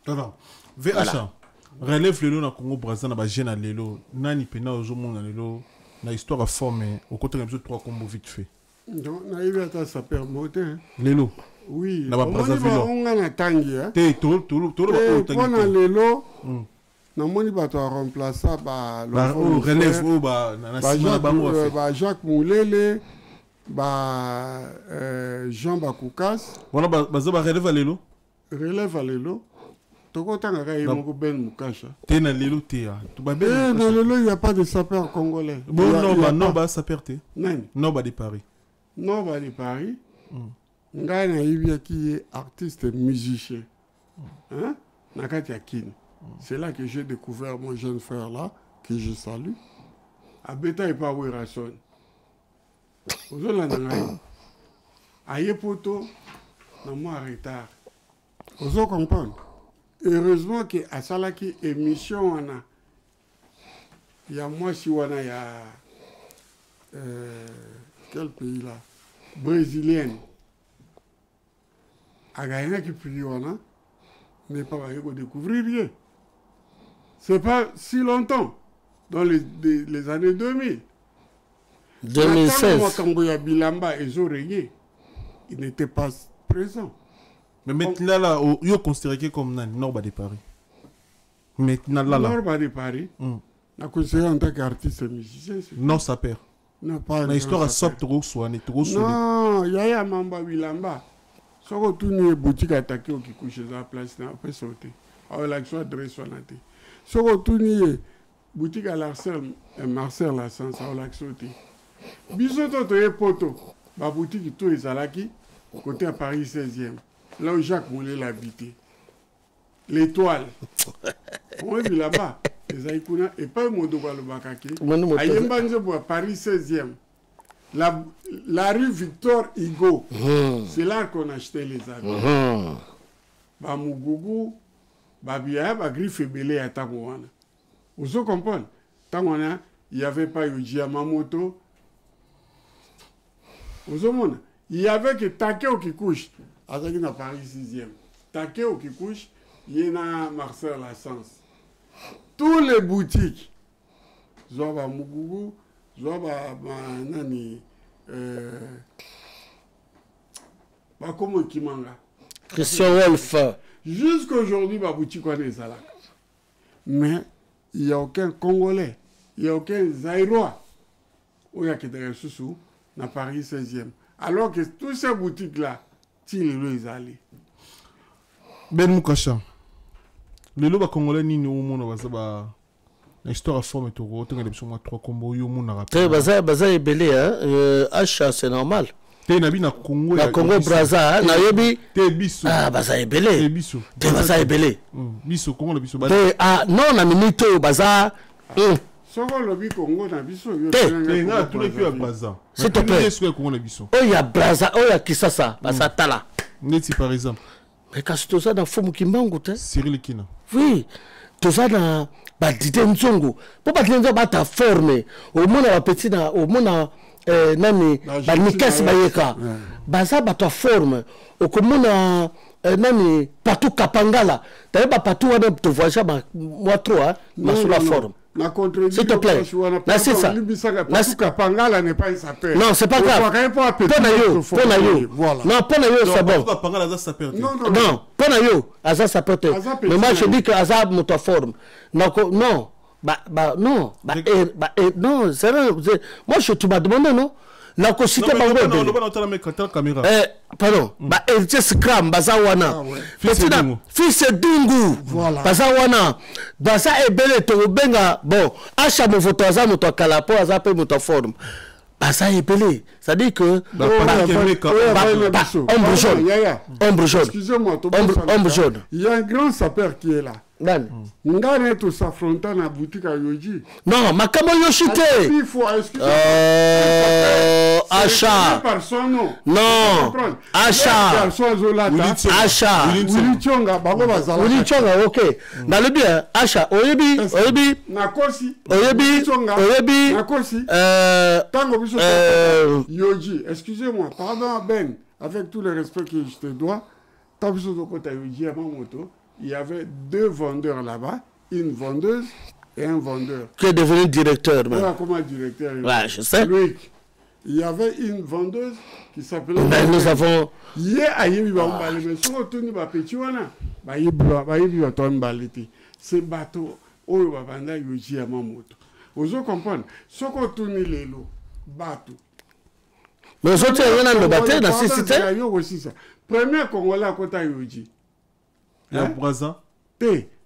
Non. VHA, relève le lot na Congo Braza na ba jeune lelo, nani pena ozo mona lelo, na histoire à forme, au côté de 3 combos vite fait. Non, na ibi ata sa permote. Lelo. Oui, na ba Brazzaville. On a na tangi hein. Tout ba tangi. Pona lelo. Na moni ba to remplacer ba le relève ba na sima bango ba Jacques Moulele, ba Jean Bakoukas. Wana ba relève lelo. Relève lelo. Toko tanga ka yemo Ben Mukasha. Te na lelo te ya. Tu ba Ben. Na lelo il y a pas de sapeur congolais. Bon non ba sapeur te. Non ba de Paris. Non ba de Paris. Ngai na yibia qui est artiste musicien. Hein? Nakati Akin. C'est là que j'ai découvert mon jeune frère là, que je salue. Abeta et pas Werason. Ozola nangai. Aye poto na moi retard. Ozo comprendre. Heureusement que à salaki émission wana. Il y a moi si wana ya quel pays là? Brésilienne. Agayana qui prie wana. Mais pas à découvrir rien. C'est pas si longtemps, dans les années 2000. 2016. Il n'était pas présent. Mais maintenant, là, il est considéré comme Nord de Paris. Maintenant, là. Nord de Paris. On a considéré en tant qu'artiste et musicien. Non, ça perd. Non, pas l'histoire a sorti trop soigné. Non, il y a Mamba Wilamba. Si on retourne boutique attaquée au Kikou chez la place, on peut sauter. Alors l'action adresse son athée. Si on retourne boutique à Marcel Lassens, on l'a sauté. Bisoto toye poto, ma boutique tout est alaki, côté à Paris 16e. Là où Jacques Moulé l'habité. L'étoile. On est là-bas. Les Aïkouna et pas Modo Balobakake. Ayembanze pour Paris 16e. La rue Victor Hugo, c'est là qu'on achetait les habits. Bamugugu, Babia, Bagriffe et Belé à Tangouana. Vous comprenez? Tangouana, il n'y avait pas Yuji Yamamoto. Vous comprenez? Il y avait que Takeo qui couche. À Paris 6e. Takeo qui couche, il y a Marcel Lassens. Tous les boutiques, Zoba Mugugu, Zoba Nani, Bakomo Kimanga. Christian Wolf. Jusqu'à aujourd'hui, ma boutique est Zalak. Mais il n'y a aucun Congolais, il n'y a aucun Zaïrois où il y a des sous dans Paris 16e. Alors que toutes ces boutiques-là, ils sont allés. Ben Mukasha. Le loba Congolais ni au monde va l'histoire à forme tout gros. T'as des moi 3 combos yo monde rapide. Baza est belé hein. H c'est normal. T'es nabi na Congo. Na Congo Brazza na yebi. T'es biso. Ah baza est belé. T'es biso. T'es baza est belé. Biso Congo le biso. Ah non na minute baza. Soko lobi Congo na biso. T'es na tous les pays à Brazza. S'il te plaît. Est-ce que Congo le biso? Oh ya Brazza, oh ya Kisasa, baza tala. Neti par exemple. Mais quand tu as dans Fomu Kimbangu, Cyril Kina. Oui, tu as dans Badite Nzongo. Pour pas que tu ta forme, au monde à petit, au monde nani, Banikas Bayeka. Baza ta forme, au monde nani, Patou Kapangala. Tu as pas Patou à te voyager, moi trop, ma sur la forme. S'il te plaît. C'est ça. Kapangala n'est pas sa paix. Non, c'est pas grave. Ponayo. Non, Ponayo, c'est bon. Non, Ponayo, Aza sa peut. Mais moi, je dis que Aza moto forme. Non, non. Non, c'est vrai. Moi, tu m'as demandé, non? La cosité pardon, héritier Scram, Bazawana, fils Dungu, Bazawana, Baza et Bele Tobenga, bon, Acha Movoto Aza Moto Kalapo, Aza Pe Moto Forme. Baza et Bele, ça dit que. Ombre jaune. Excusez-moi, ombre jaune. Il y a un grand sapeur qui est là. Ngane to s'affronter na boutique à Yoji. Non, Makamo Yoshite. Il faut excusez-moi. Achat. Non. Achat. Achat. Ulichonga, ok. Dans le bien, achat. Oyebi. Nakosi. Oyebi. Nakosi. Yoji, excusez-moi, pardon Ben, avec tout le respect que je te dois, il y avait 2 vendeurs là-bas, une vendeuse et un vendeur. Qui est devenu directeur. Voilà comment directeur. Ouais, je sais. Loïc. Il y avait une vendeuse qui s'appelait... Nous avons... C'est bateau. Vous comprenez? Ce qu'on tourne les lots, bateau. Mais les autres, il y a un bateau dans ces cités. Premier Congolais à côté de Yoji. Il y a Braza.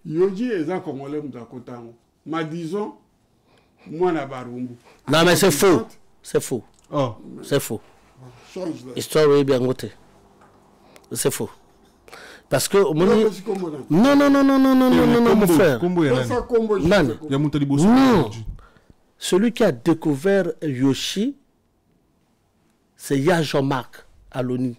Yoji est un Congolais à côté de mais disons, moi, na Barumbu. Non, mais c'est faux. C'est faux. Oh. C'est faux. Histoire est bien gotée. C'est faux. Parce que au moment... Non, mon frère. Non. Celui qui a découvert Yoshi, c'est Jean-Marc Aloni.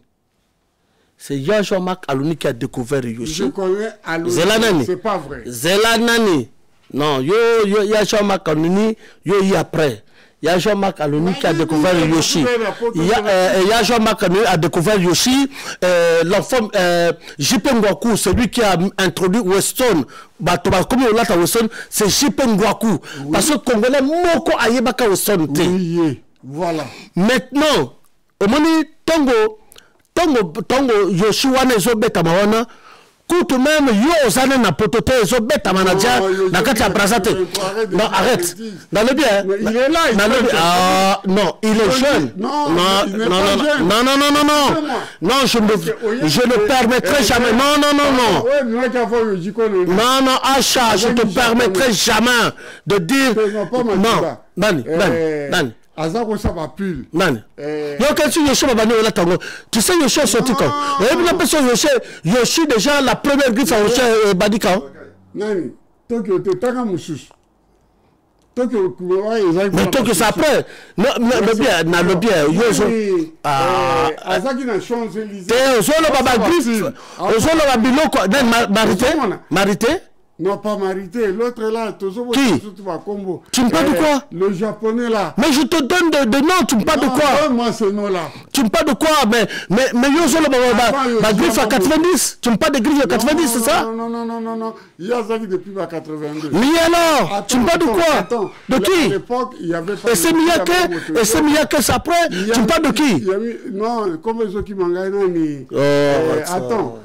C'est Jean-Marc Aloni qui a découvert Yoshi. Je connais Aloni. C'est pas vrai. Zelanani. Non, il y a Jean-Marc Aloni, il y a après. Il y a Jean-Marc Aloni qui a découvert Yoshi. Il y a Jean-Marc Aloni a découvert Yoshi. L'enfant J.P. Ngwaku, celui qui a introduit Weston. Comme on l'a à Weston, c'est J.P. Ngwaku. Parce que Congolais, Moko Ayebaka Weston. Oui, voilà. Maintenant, au moment Tongo Yoshi wana ezo beta mawana. Tout même yo zane na potote zo beta manager na kati ya Brazate. Non, arrête. Dans le bien. Il est là, non, il est jeune. Non, je ne permettrai jamais. Non. Non, Acha, je te permettrai jamais de dire non. Nani. Azako ça va pull. Man. Yo quand tu Yoshi va venir là tango. Tu sais Yoshi est sorti quand. Et puis la personne Yoshi déjà la première griffe à Yoshi Badika. Nani. Tant que tu t'as comme sous. Tant que mais tant que ça après. Le bien Yoshi. Azaki na Champs-Élysées. Ozolo baba griffe. Ozolo babiloko marité. Non, pas marité. L'autre là, qui? Tu me parles de quoi? Le japonais là. Mais je te donne de nom, tu me parles de quoi? Moi, ce nom-là. Tu me parles de quoi? Mais ma griffe à 90. Tu me parles de griffe à 90, c'est ça? Non. Il y a ça qui depuis 82. Mais alors, tu me parles de quoi? De qui? À l'époque, il y avait pas. Et c'est Miyake, c'est après? Tu me parles de qui? Non, comme les qui m'ont gagné. Attends.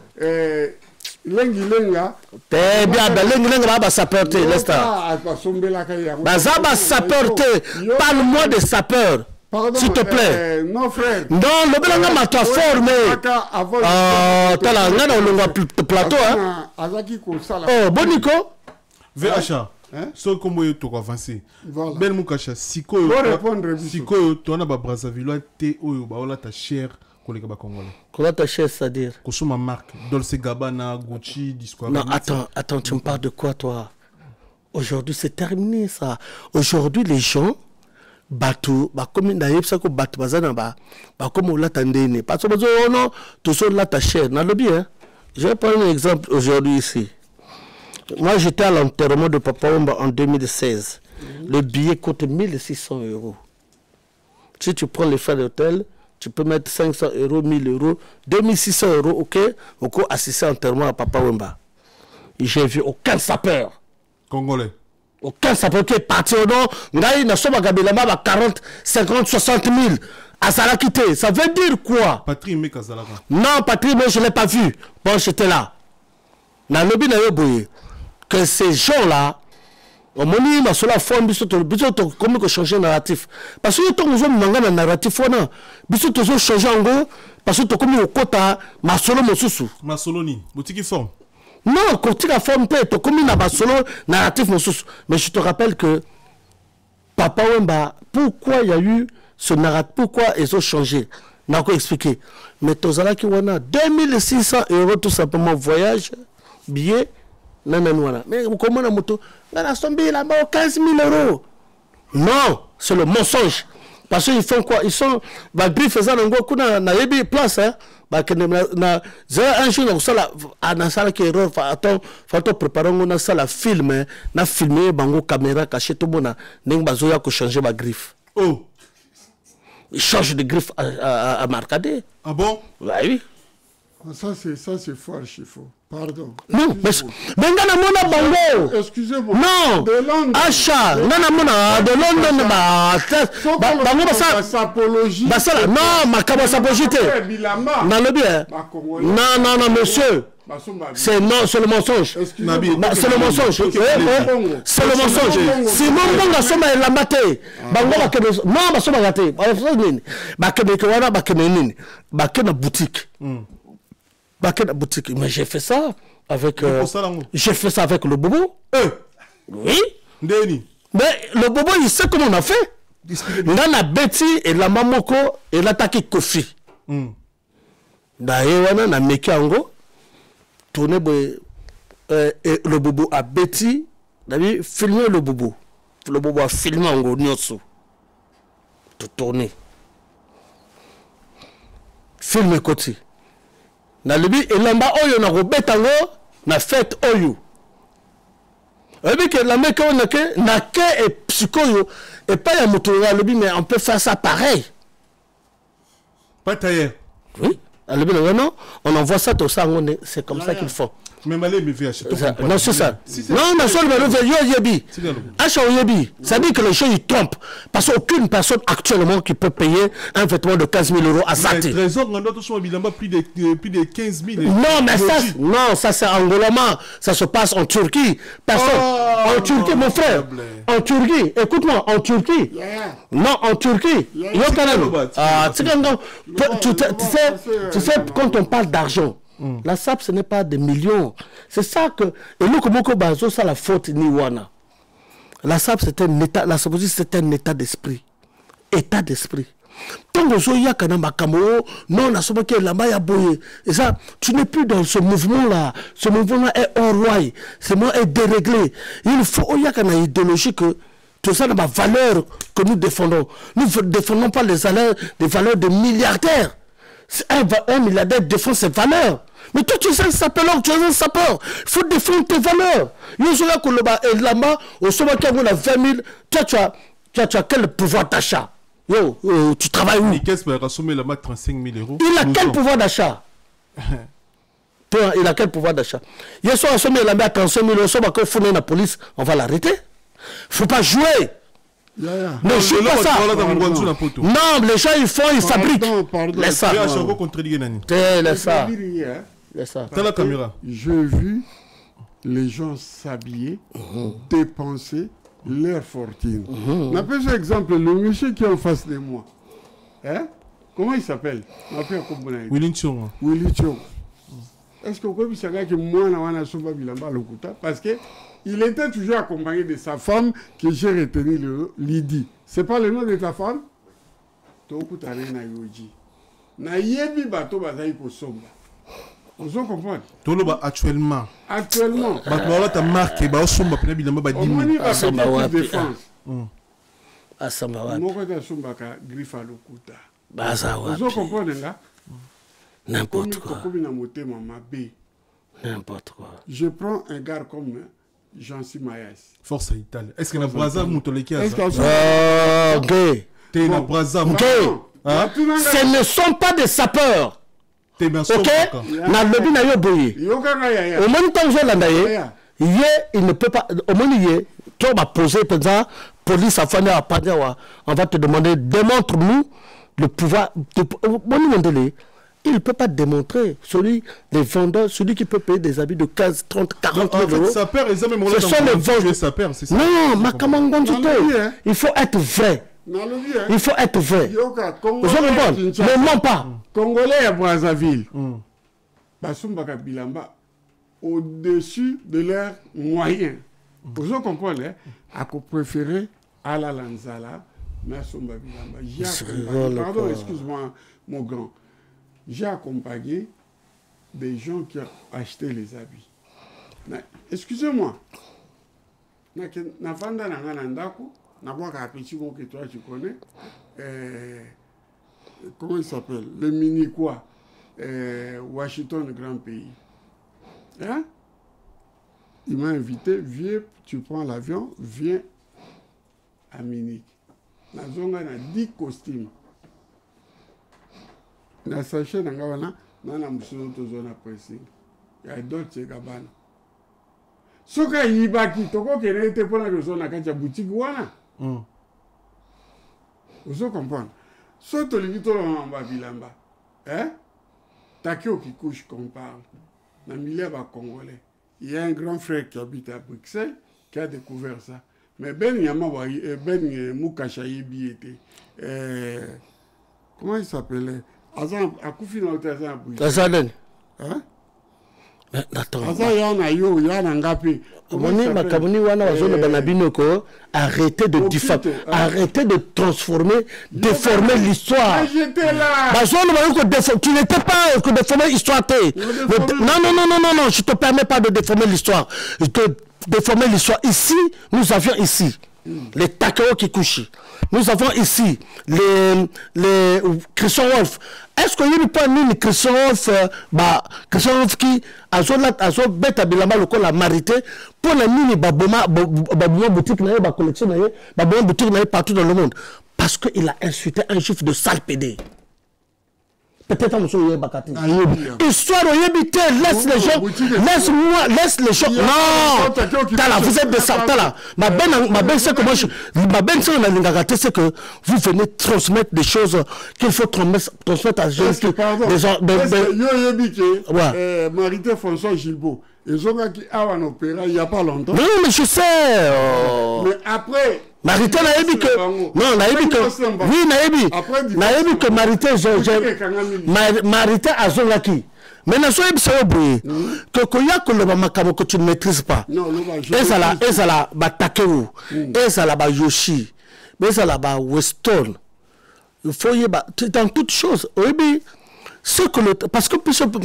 Lenga. T'es bien, Lenga va s'apporter, l'instant. Bazaba s'apporter. Parle-moi de sapeur. S'il te plaît. Non, frère. Non, le Belanga m'a formé. T'as la plateau, hein. Oh, bon Nico. VHA. Ce combo est tout avancé. Ben Moukacha, Sikoyo, tu as Brazzaville, tu as ta chère. Comment ta chaise, c'est-à-dire? Kosuma marque, Dolce Gabbana, Gucci, Discord. Non, attends, tu me parles de quoi, toi? Aujourd'hui, c'est terminé, ça. Aujourd'hui, les gens, bateau, comme il y a ça, bateau, comme on l'attendait, parce que non, tout ça, là, ta chaise, n'a le bien. Je vais prendre un exemple aujourd'hui ici. Moi, j'étais à l'enterrement de Papa Wemba en 2016. Le billet coûte 1600 €. Si tu prends les frais d'hôtel, tu peux mettre 500 €, 1000 €, 2600 €, ok? On peut assister à l'enterrement à Papa Wemba. J'ai vu aucun sapeur. Congolais. Aucun sapeur qui est parti au nom. Ngaï n'a pas gagné 40, 50, 60 000. Azalakité. Ça veut dire quoi? Patrick Mekazalaka. Non, Patrick, moi je ne l'ai pas vu. Bon, j'étais là. Dans le but que ces gens-là, au moment où ils sont là, ils ont comment changer le narratif. Parce que quand ils ont un narratif, ils ont changé en gros, parce que tu as comme au quota, Masolo Mosusu. Masoloni, boutique forme. Non, quand tu as forme, tu as comme un Masolo narratif Mosusu. Mais je te rappelle que Papa Wemba, pourquoi il y a eu ce narratif, pourquoi ils ont changé? Je n'ai pas expliqué. Mais Tozala qui wana 2600 € tout simplement voyage, billet. nananwana. Mais comment on a moto? Ngana sombi là 15 000 €. Non, c'est le mensonge. Parce qu'ils font quoi? Ils sont bah griffe ça ngo kuna na yebi place hein. Bah que na un jour dans ça na sala qui erreur faut préparer on ça la film na filmer bango caméra caché tout bona ning bazoya ko changer ma griffe. Oh. Ils changent de griffe à marcader. Ah bon? Oui. Ça c'est fort, Chifo. Pardon. Non, mais ngana mona bango. Excusez-moi. Non. Achat. Ngana mona de London bango sa apologie. Non, ma sapologie. Non le bien. Non, monsieur. C'est le mensonge. C'est le mensonge. C'est le mensonge. Sinon, on va sommer la maté. Non, on va gâté. Boutique. Mais j'ai fait ça avec. J'ai fait ça avec le bobo. Oui. Mais le bobo, il sait comment on a fait. Nana Betty et la Mamoko et l'attaque Kofi. D'ailleurs, on a meki ango. Tourner le bobo à Betty. D'ailleurs, filmer le bobo. Le bobo a filmé ango nyoso. Tout tourner. Filmer côté. Na libi elamba oyo na robetango na fête oyo. Que la mec on a que na ke et psychoyo et pas ya motoya libi mais on peut faire ça pareil. Pas tailleur. Oui. Non, on envoie ça tout ça, c'est comme ça qu'ils font. Mais malé me fait acheter. Non, c'est ça. Non, mais seul le yebi. Achat au yebi. Ça dit que les gens ils trompent. Parce qu'aucune personne actuellement qui peut payer un vêtement de 15 000 € à Zati. Trésor, on a plus de 15 000. Non, mais ça c'est Angolama. Ça se passe en Turquie. Personne. En Turquie, mon frère. En Turquie. Écoute-moi, en Turquie. Non, en Turquie. Tu sais, quand on parle d'argent, la SAP, ce n'est pas des millions. C'est ça que... Et nous, comme on ça la faute Niwana. La SAP, c'est un état... La SAP, c'est un état d'esprit. État d'esprit. Tant que il y a non, la SAP, et ça, tu n'es plus dans ce mouvement-là. Ce mouvement-là est hors roi. Ce mouvement est déréglé. Il faut... Il y a une idéologie que... Tout ça, dans ma valeur que nous défendons. Nous ne défendons pas les valeurs de milliardaires. Un milliardaire défend ses valeurs. Mais toi, tu es un sapeur, tu es un sapeur. Il faut défendre tes valeurs. Tu as quel pouvoir d'achat? Tu travailles où? Qu'est-ce que tu as 35 000 €? Il a quel pouvoir d'achat? Il a quel pouvoir d'achat? Il a assommé la 35 000 €, la police, on va l'arrêter. Il ne faut pas jouer. Mais je pas ça. Non, les gens ils font, ils fabriquent. Laisse ça. Laisse ça. T'as la caméra. J'ai vu les gens s'habiller, dépenser leur fortune. On a pris exemple, le monsieur qui est en face de moi. Hein? Comment il s'appelle? Willy Chong. Willy Chong. Est-ce que vous pouvez savoir que moi, je suis bilamba le Kouta? Parce que il était toujours accompagné de sa femme que j'ai retenu Lydie. C'est pas le nom de ta femme? Tokuta na yoji. Na yebi bato bazai ko somba. Vous comprenez? Toloba actuellement. Actuellement. Bato ta marque ba somba pena bilamba ba 10 000. Défense. Asamba wa. Moko ta somba ka grifa lokuta. Baza wa. Vous comprenez là? N'importe quoi. N'importe quoi. Je prends un gars comme Jean-Si Mayas. Force Italie. Est-ce que la Braza Moutoleki a ça? Gay. T'es la Braza. Ce ne sont pas des sapeurs. Ok? Na lobi na yo boye. Au moins tant que landaye, il ne peut pas. Au moins tu vas poser pendant police à Fania à Padiawa. On va te demander démontre-nous le pouvoir. Il ne peut pas démontrer celui des vendeurs, celui qui peut payer des habits de 15, 30, 40 000 €. Ce sont les vendeurs. Non, il faut être vrai. Il faut être vrai. Ne mens pas. Congolais à Brazzaville. Basumbaka Bilamba au-dessus de leurs moyens. Vous comprenez? À préférer à la Lanzala, Masumba Bilamba. Pardon, excuse-moi, mon grand. J'ai accompagné des gens qui ont acheté les habits. Excusez-moi. Na vanda na ngana ndako, na boka petit bon que toi tu connais. Comment il s'appelle? Le mini quoi? Washington, le grand pays. Hein? Il m'a invité, viens, tu prends l'avion, viens à Munich. Na zonga na 10 costumes. Na sachet na ngana na musono to zona pressing. Ya Dolce Gabbana. Soka yibaki toko kene te pona que zona kacha boutique wana. Vous comprenez? Soto limito lamba bilamba. Hein? Takeo qui couche qu'on parle. Dans le milieu congolais. Il y a un grand frère qui habite à Bruxelles qui a découvert ça. Mais Ben Yama, Ben Moukacha Yebi était. Comment il s'appelait? Azan, à Koufi dans l'hôtel à Bruxelles. Hein? Attends. Arrêtez de diffamer, arrêtez de transformer, déformer l'histoire. J'étais là. Tu n'étais pas que déformer l'histoire. Non, je ne te permets pas de déformer l'histoire. Je te déformer l'histoire. Ici, nous avions ici les Takeo Kikuchi. Nous avons ici les Christian Wolf. Est-ce qu'il n'y a pas une Christian Wolf qui a son bête à Bilamba le la marité pour la mini baboma boutique na collection baboma boutique partout dans le monde parce qu'il a insulté un juif de sale pédé. Peut-être un monsieur Bakati. Histoire de Yébité, laisse les gens, laisse les gens. Non, Tala, vous êtes des Tala. Ma belle, c'est que moi, c'est que vous venez transmettre des choses qu'il faut transmettre à gens. Yo Yébité, Marité François Gilbeau. Ils ont qui a un opéra il n'y a pas longtemps. Non, mais je sais. Mais après. Marité n'a dit que. Non, n'a dit que. Oui, n'a dit que Marité, Marité a Zolaki. Mais n'a pas oublié que Koya Kolobama que tu ne maîtrises pas. Et ça là, Takewu. Et ça là, Yoshi. Mais ça là, Weston. Il faut y avoir. Dans toutes choses. Oui, parce que plus on ne peut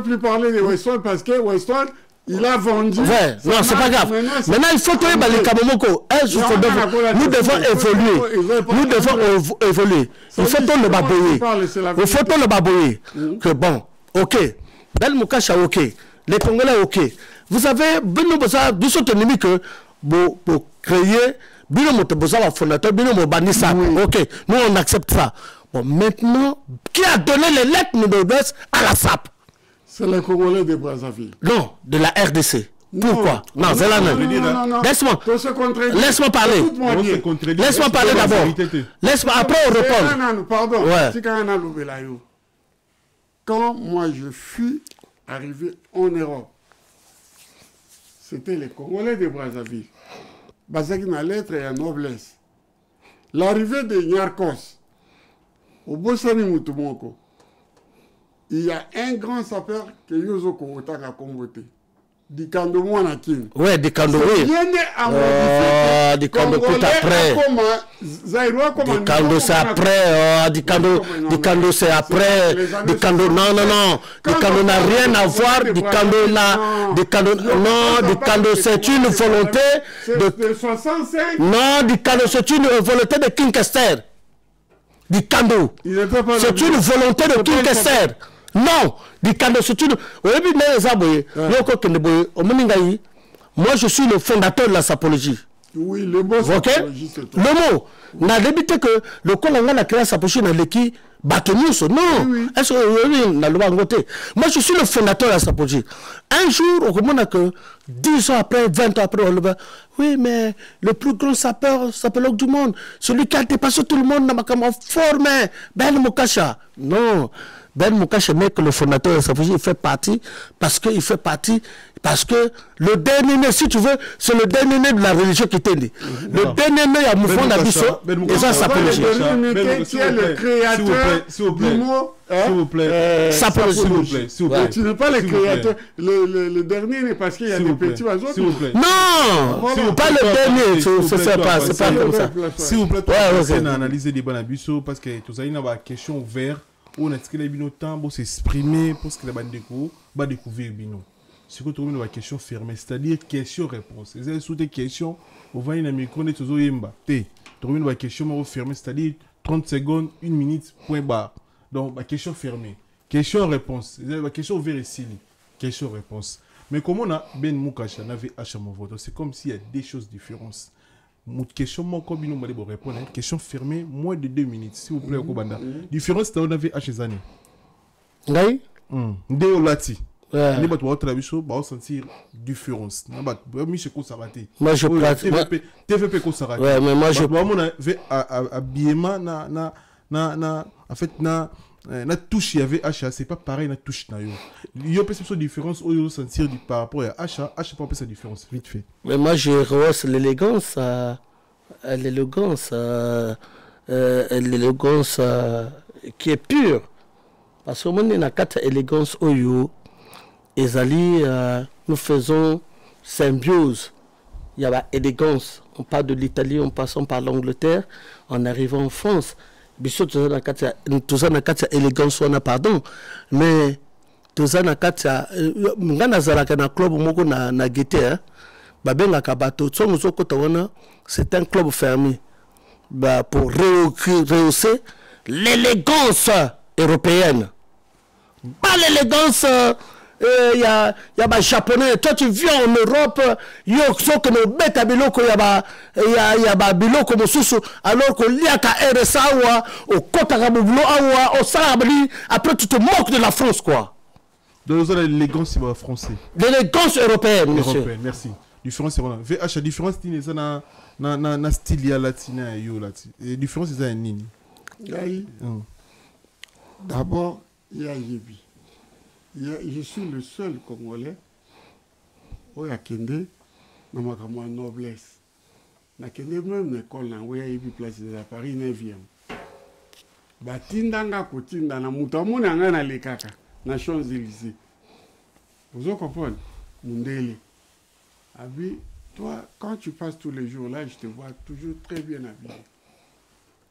plus parler de Weston parce que Weston il a vendu. Ouais, non, c'est pas grave. Maintenant, il faut que les Kabomoko, nous devons évoluer. Nous devons évoluer. Il faut que le baboyer. Il faut que le baboyer. Que bon, ok. Bel Moukacha, ok. Les Congolais, ok. Vous avez Bino Bosa, du saut ennemi que pour créer Bino Motobosa, le fondateur, Bino Mobanissa. Ok, nous on accepte ça. Bon, maintenant, qui a donné les lettres de à la SAP? C'est les Congolais de Brazzaville. Non, de la RDC. Pourquoi? Non, c'est la même. Laisse-moi parler. Laisse-moi parler d'abord. Laisse-moi, après on répond. Pardon. Quand moi je suis arrivé en Europe, c'était les Congolais de Brazzaville. Bazaki na lettre et à noblesse. L'arrivée de Nyarkos, au Bossani Moutoumoko, il y a un grand sapeur que Yozo Kowotaka a convoité. Dikando Mouanakin. Ouais, Dikando, oui. Dikando tout après. Dikando c'est après. Dikando c'est après. Dikando, non. Dikando n'a rien à voir. Dikando c'est une volonté de 65. Non, Dikando c'est une volonté de King Kester. Dikando. C'est une volonté de King Kester. Non, Dikando c'est une. Moi je suis le fondateur de la sapologie. Oui, le mot. Ok? Le mot. N'a débité que le Kolanga a créé la sapologie dans l'équipe Batonius. Non. Est-ce que moi je suis le fondateur de la sapologie. Un jour, on remonte que 10 ans après, 20 ans après, on le voit. Oui, mais le plus grand sapologue du monde, celui qui a dépassé tout le monde, n'a pas formé Ben Moukacha. Non. Ben Moukacha, mec, le fondateur de la sapologie, il fait partie parce que le dernier, si tu veux, c'est le dernier de la religion qui t'est dit. Le dernier à Moufon d'Abisso, et ça sapologie. Qui est le créateur du mot. S'il vous plaît. Sapologie. S'il vous plaît. Tu n'es pas le créateur. Le dernier, parce qu'il y a des petits oiseaux. S'il vous plaît. Non, pas le dernier. C'est pas comme ça. S'il vous plaît, on a analysé des bonnes abussos parce que tout ça, il y a une question ouverte. On a dit que les bino temps pour s'exprimer, pour ce que les bano découvrir bino. c'est que tu as une question fermée, c'est-à-dire question-réponse. C'est sous tes questions, on va y aller, on est toujours yemba. Tu as une question fermée, c'est-à-dire 30 secondes, 1 minute, point barre. Donc, la question fermée. Question-réponse. La question véricile. Question-réponse. Mais comme on a Ben Moukacha, on avait H c'est comme s'il y a des choses différentes. Question, moi, comme nous allons répondre. Question fermée, moins de 2 minutes, s'il vous plaît, au Kobanda. Différence, c'est qu'on avait H années. Oui. Dès lati. Les bateaux au travail, on va sentir différence. Moi, je pratique. TVP ko sarati. Ouais, mais moi je. Moi, on avait habillement en fait na touche, il y avait H, c'est pas pareil na touche na yo. Il y a perception différence où yo sentir par rapport à H pas sa différence vite fait. Mais moi je rehausse l'élégance l'élégance qui est pure. Parce que moi on a 4 élégances oyo ezali nous faisons symbiose. Il y a élégance, on part de l'Italie en passant par l'Angleterre en arrivant en France. Biso tozana kati ya élégance wana pardon, mais tozana kati ya nga nazalaka na club moko na Guité babengaka bato tsongo zokota wana, c'est un club fermé pour rehausser l'élégance européenne, pas l'élégance. Il y a des japonais, toi tu viens en Europe, il y a biloko mosusu, alors que l'IAKA RSA au Kotaraboulo, après tu te moques de la France quoi. Donc l'élégance français. L'élégance européenne, monsieur. Européenne, merci. Différence c'est quoi? VH, la différence c'est na style latin yo latin. Et différence c'est ça nini? D'abord, il y a Yébi. Je suis le seul Congolais où il y a Kende, dans ma noblesse. Na Kende même l'école où il y a une place de Paris 9e. Batindanga kotinda na mutamu na ngana lekaka na Champs-Élysées. Vous comprenez? Mundele. Abi, toi, quand tu passes tous les jours là, je te vois toujours très bien habillé.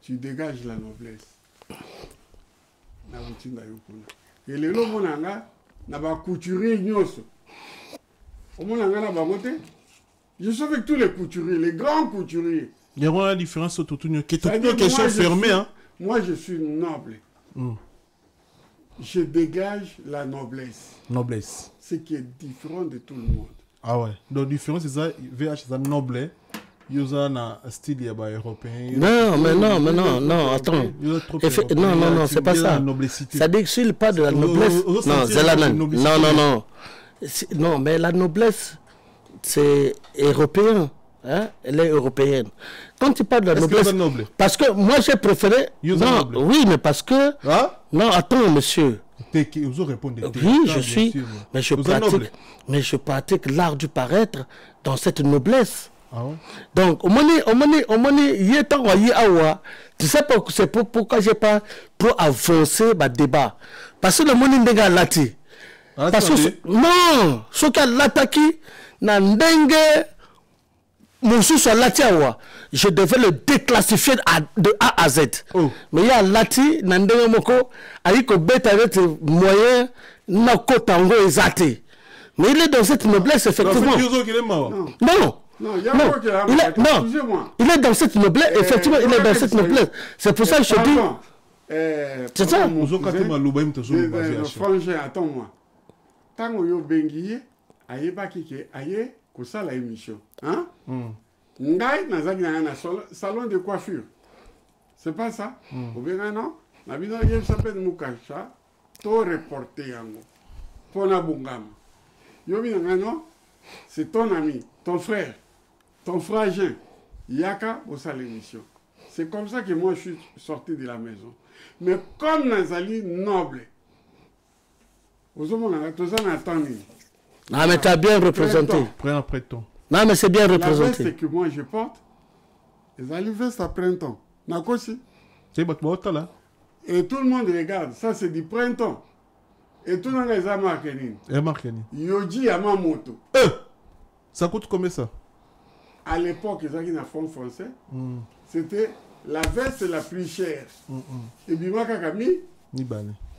Tu dégages la noblesse. Na kotinda yokuna. Et les lots monanga n'a pas couturier nyoso. Au monanga n'a pas monté. Je suis avec tous les couturiers, les grands couturiers. Il y a une différence autour de nous. Question fermée, hein. Moi, je suis noble. Je dégage la noblesse. Noblesse. Ce qui est différent de tout le monde. Ah ouais. Donc, différence, c'est ça. VH, c'est noble. Il y a un style européen. Non, attends. Non, c'est pas ça. Ça décule pas de la noblesse. Non, non, mais la noblesse, c'est européen. Hein? Elle est européenne. Quand tu parles de la noblesse, parce que moi j'ai préféré. Non, oui, mais parce que. Non, attends, monsieur. Oui, je suis. Mais je pratique l'art du paraître dans cette noblesse. Ah ouais? Donc, au moment tu sais c'est pourquoi j'ai pas pour avancer le débat. Parce que le monde n'est lati. Parce que non, ce qui a l'attaqué, n'andenge, je devais le déclassifier de A à Z. Mais il y a lati, n'andenge moko, avec le bête avec moyen, n'a tango exaté. Mais il est dans cette noblesse, effectivement. Non. Non, il y a non, il est dans cette noblesse, effectivement, il est dans cette noblesse. C'est pour ça que je dis. C'est ça. Frangin, attends-moi. Tant que yo bengiye, aye baki ke aye kosa la émission. Hein? Ngai nazaki na salon de coiffure. C'est pas ça? Ou bien non? Na bino yem s'appelle Moukacha, to reporter yango. Pona bungama. Yo bina non? C'est ton ami, ton frère. Ton frangin, Yaka, au salle l'émission. C'est comme ça que moi je suis sorti de la maison. Mais comme Nazali noble, ah, mais tu as bien représenté. Non, mais c'est bien représenté. La veste que moi je porte, Nazali veste à printemps. Nakosi. C'est votre là. Et tout le monde regarde, ça c'est du printemps. Et tout le monde est à marqué. Yoji Yamamoto. Ça coûte combien ça? À l'époque, ils avaient un fonds français. C'était la veste la plus chère. Et puis, moi,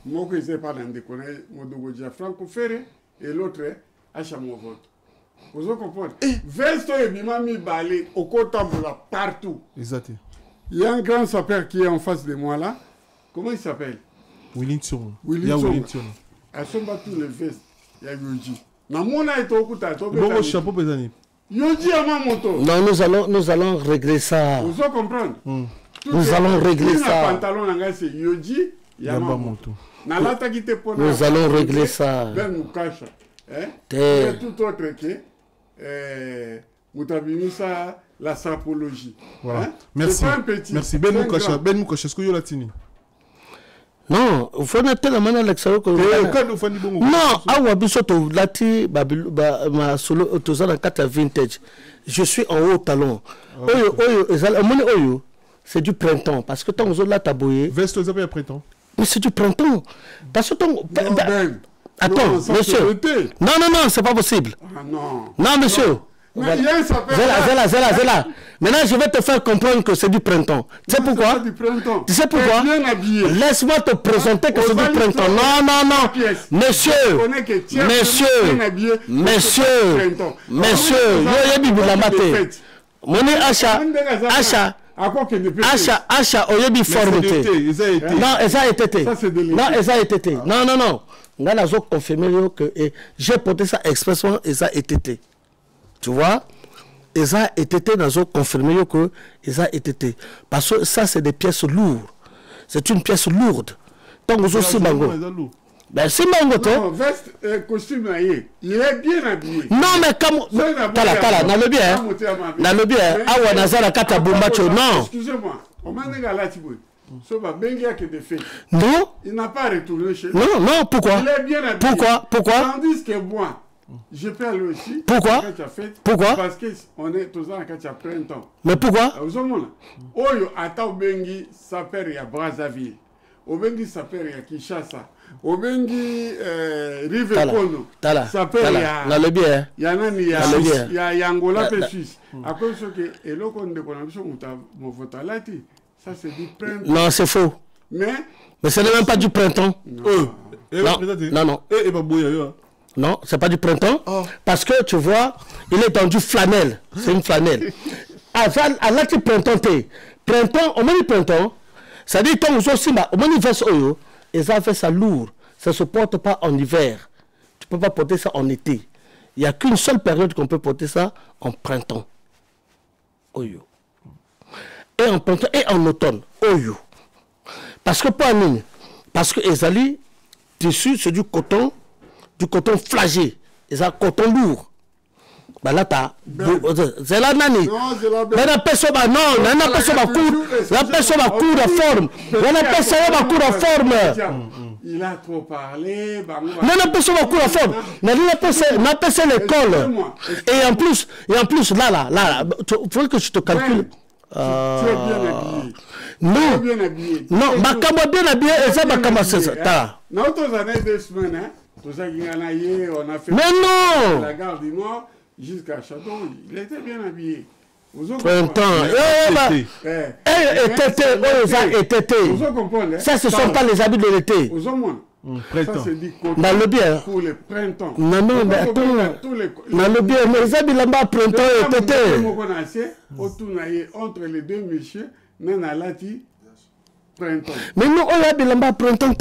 moi, je ne sais pas dans des connaissances, Modogodja Franco Ferré, et l'autre, acha mon vote. Vous comprenez? Veste et Bimami Balé, au Kotambola, partout. Exact. Il y a un grand sapeur qui est en face de moi là. Comment il s'appelle? Willington. Willington. À son bas tous les vestes, il y a Yoji. Namona est au Kouta. Bon, chapeau, Bézani. Yoji à ma moto. Non, nous allons régler ça. Vous comprenez? Nous allons régler ça. Pantalon, c'est Yoji, Yamamoto. Nous allons régler ça. Tout autre que Moutabimisa, la sapologie. Voilà. Merci. Merci. Ben Moukacha, est-ce que vous l'avez? Non, il faut noter la manière l'extérieur. Non, awa bisoto lati ma solo tozana kata vintage. Je suis en haut talon. Oyo, c'est du printemps parce que tant que là taboyé. Veste aux habits à printemps. Mais c'est du printemps. Parce que attends, monsieur. Non, c'est pas possible. Non, monsieur. Zéla. Maintenant, je vais te faire comprendre que c'est du printemps. Tu sais pourquoi? Tu sais pourquoi? Laisse-moi te présenter que c'est du printemps. Non. Monsieur. Moni Acha, oyebi formité. Non, ça a été. Non. On a confirmé que j'ai porté ça expressément et ça a été. Tu vois? Et ça a été dans confirmé que ça a été. Parce que ça, c'est des pièces lourdes. C'est une pièce lourde. Donc, vous aussi, Mango. Ben, c'est Mango, non, veste, costume, il est bien habillé. Non, mais comme. Tala, dans le bien. Dans le bien. Awa Nazara Kata Bumbacho, non. Excusez-moi. On m'a dit là, non. Il n'a pas retourné chez lui. Non, pourquoi? Il est bien habillé. Pourquoi? Tandis que moi, je peux aller aussi. Pourquoi? Parce qu'on est tous en cas de printemps. Mais pourquoi? Oyo ata obengi saperi à Brazzaville. Obengi saperi à Kinshasa. Obengi Rive Kono. Saperi à na le bien. Il y a Angola et Suisse. À cause que et là qu'on déconnexion mon vote lati. Ça c'est du printemps. Non, c'est faux. Mais ce n'est même pas du printemps. Non. Non, c'est pas du printemps. Parce que tu vois, il est dans du flanelle. C'est une flanelle. À l'autre printemps, on m'a dit printemps. Ça dit que aussi, on m'a dit oyo. Et ça fait ça lourd. Ça ne se porte pas en hiver. Tu ne peux pas porter ça en été. Il n'y a qu'une seule période qu'on peut porter ça en printemps. Oyo. Et en printemps et en automne. Oyo. Parce que pas en parce que Ezali, tissu, c'est du coton flagé. Et ça, coton lourd. Bah là, c'est la nani. Mais la personne, non, la personne va coudre à forme. La personne va coudre à forme. Il a trop parlé. La personne va coudre à forme. La personne l'école. Et en plus, là, il faut que je te calcule. Tu es bien habillé. Non, ma cama bien habillé et ça, ma cama c'est ça. Dans autres années, 2 semaines, hein. On a fait la gare du Nord jusqu'à Château. Il était bien habillé. Printemps. Ça, ce ne sont pas les habits de l'été. Ça, c'est dit dans le bien. Pour le printemps. Non, mais attends. Dans le bien, mais les habits là-bas, printemps et été. Entre les deux messieurs, Nana Lati, printemps. Mais non, on a habits là-bas, printemps.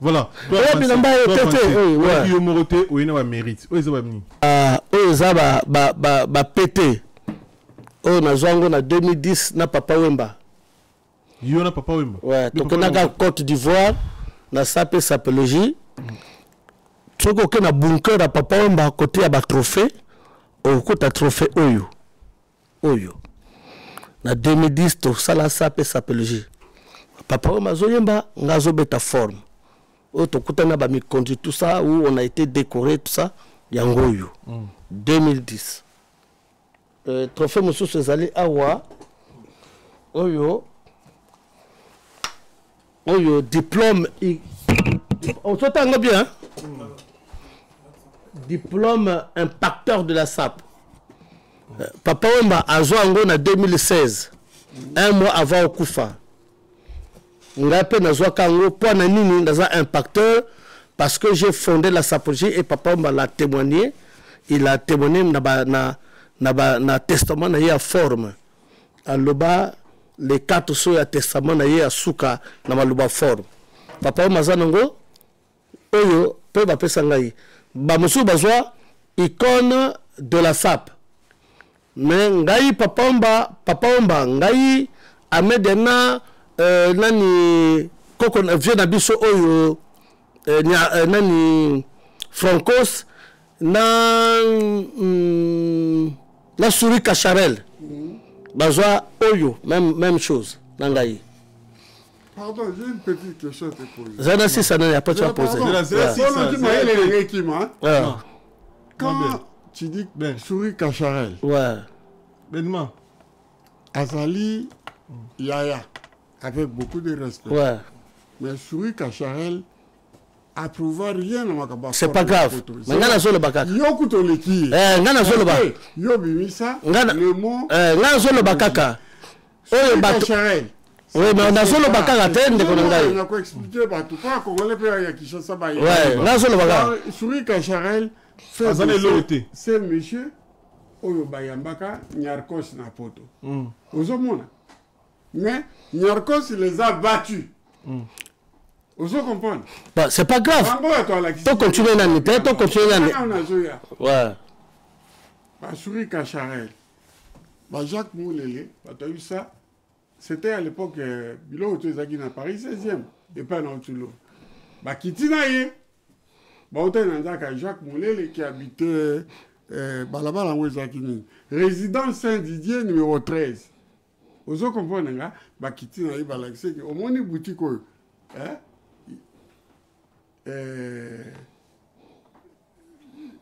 Voilà. Pété. Oh, na zongo na 2010 na Papa Wemba. Yo na Papa Wemba. Ouais, donc on a Côte d'Ivoire na sape sapologie. Toko ke na bunker na Papa Wemba côté ya ba trophée. Au côté trophée Oyo. Na 2010 to sala sape sapologie. Papa Wemba zoyemba ngazo beta forme. On a conduit tout ça, où on a été décoré, tout ça, Yangoyo. 2010. Trophée Moussou Césali Awa. Oyo, diplôme. On s'entend bien. Diplôme impacteur de la SAP. Papa Wemba a joué en 2016. Un mois avant Okufa. On a appelé un impacteur parce que j'ai fondé la sapologie et papa m'a témoigné il a témoigné na testament na ye à forme. Aloba les 4 so ya testament na ye à suka na maluba forme. Papa mazanongo oyo pe ba pesa ngai. Ba musu bazwa icône de la SAP. Mais ngai papa omba ngai amedena nani koko vieux na biso oyo nani Francos na Souris Cacharel bazwa oyo même chose nangai. Pardon, j'ai une petite question à te poser. Zana si ça n'a pas de poser. Quand tu dis Souris Cacharel, ouais. Azali Yaya, avec beaucoup de respect. Ouais. Mais Souris Cacharel approuva rien à Makaba. C'est pas grave. Mais ngana zo le bakaka. Yo kuto leki. Ngana zo le bakaka. Yo bimisa. Le mot. Ngana zo le bakaka. Souris Cacharel. Oui, mais on a solo bakaka tende konangai. On a quoi expliquer ba tout pas congolais pe ya Kinshasa ba. Ouais, ngana zo le bakaka. Souris Cacharel fait c'est monsieur oyo bayambaka Nyarkos na poto. Ozomona. Mais Nyarkos les a battus. Vous comprenez? Bah, c'est pas grave. Tu continues à niter, tu continues à niter. Ouais. Bah, Souris Cacharel. Bah, Jacques Moulele, tu as eu ça. C'était à l'époque, Bilo Otezaki na Paris 16e. Et pas dans Toulouse. Bah, Kitinaye. Bah, on a Jacques Moulele qui habitait là-bas dans Ouezakini. Résidence Saint-Didier numéro 13. Vous comprenez? Bah, Kitinaye, bah, c'est au moins une boutique. Hein?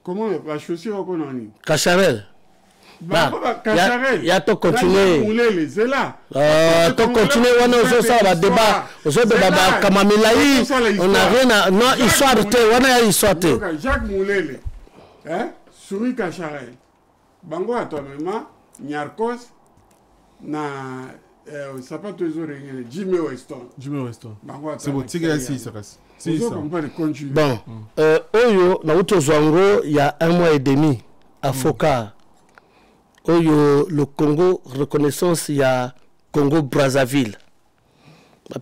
Comment la chaussure qu'on a mis? Cacharel. Cacharel. Il y a tout continué. C'est là. Tout continué. On a ça va débat. On a débat. Kamamilaï. On n'a rien à. Non, histoire de. On a histoire de. Jacques Moulele. Hein? Souris Cacharel. Bango à toi-même. Nyarkos. Na. Ça pas toujours rien. Jimmy Weston. C'est bon. Tu sais si ça reste. Bon, Oyo, na Uto Zwango, il y a 1 mois et demi, à Foka. Oyo, le Congo, reconnaissance, il y a Congo-Brazzaville.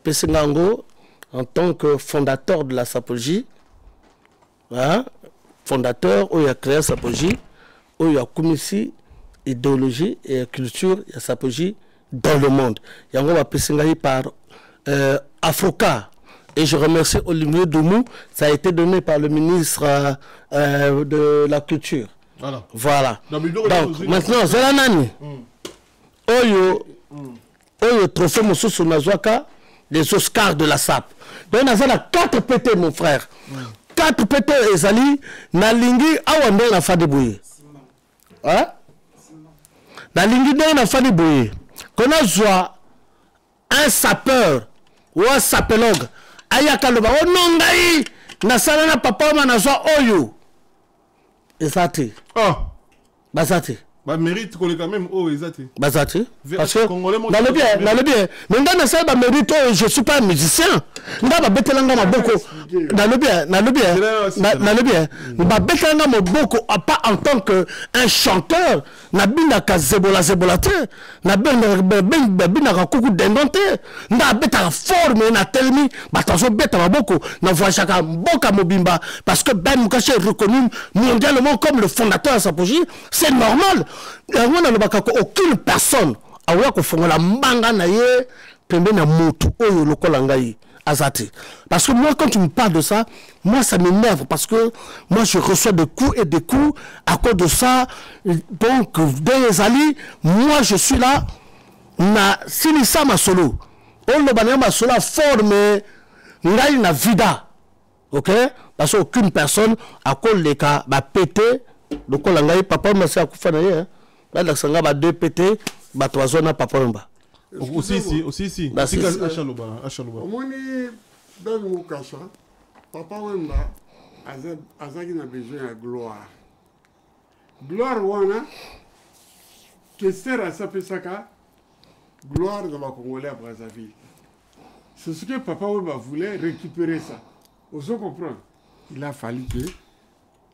Pesengango, en tant que fondateur de la Sapologie, hein, fondateur, Oyo a créé la Sapologie, Oyo a commissi idéologie et culture, il y a Sapologie dans le monde. Yango va Pesengahi par Afoka. Et je remercie Olivier Doumou, ça a été donné par le ministre de la Culture. Voilà. Donc, maintenant, Zelanani, Oyo trophée Moussou Nazwaka, les Oscars de la SAP. Donc, on a 4 PT, mon frère. 4 PT, Ezali, Nalingi, Awande, na Fadibouye. Hein? Nalingi, na Fadibouye. Qu'on a joie un sapeur ou un sapelog. Ayaka loba o nongai na sala na papa ma na zo oyo ezati bazati ba mérite qu'on est quand même ezati bazati parce que dans le bien mais dans ça ba mérite je suis pas musicien nda ba betelanga maboko dans le bien ba betelanga maboko pas en tant que un chanteur na bina ka zebola te na bina ka kuku dengonte nda beta forme na telmi ba tazo beta maboko na voyage ka mboka mobimba parce que Ben Mukache est reconnu mondialement comme le fondateur de Sapologie. C'est normal. Aucune personne a la mbanga na ye pembe na motu oyo lokola ngai azati. Parce que moi quand tu me parles de ça, moi ça m'énerve parce que moi je reçois des coups et des coups à cause de ça. Donc des alliés, moi je suis là na sinisa ma solo. On le banana ma solo forme ngai na vida. OK? Parce qu'aucune personne a cause les cas ba péter lokola ngai papa m'a sa kufa na ye. Là, la sanga ba 2 PT, ba 3 zones papa mba. Aussi. Achaloba. Omoni dans mon cacha, papa wemba azaki na besoin de gloire. Gloire wana que sert à Sapesaka, gloire de la Congolais à Brazzaville. C'est ce que papa wemba voulait récupérer ça. Vous comprenez? Il a fallu que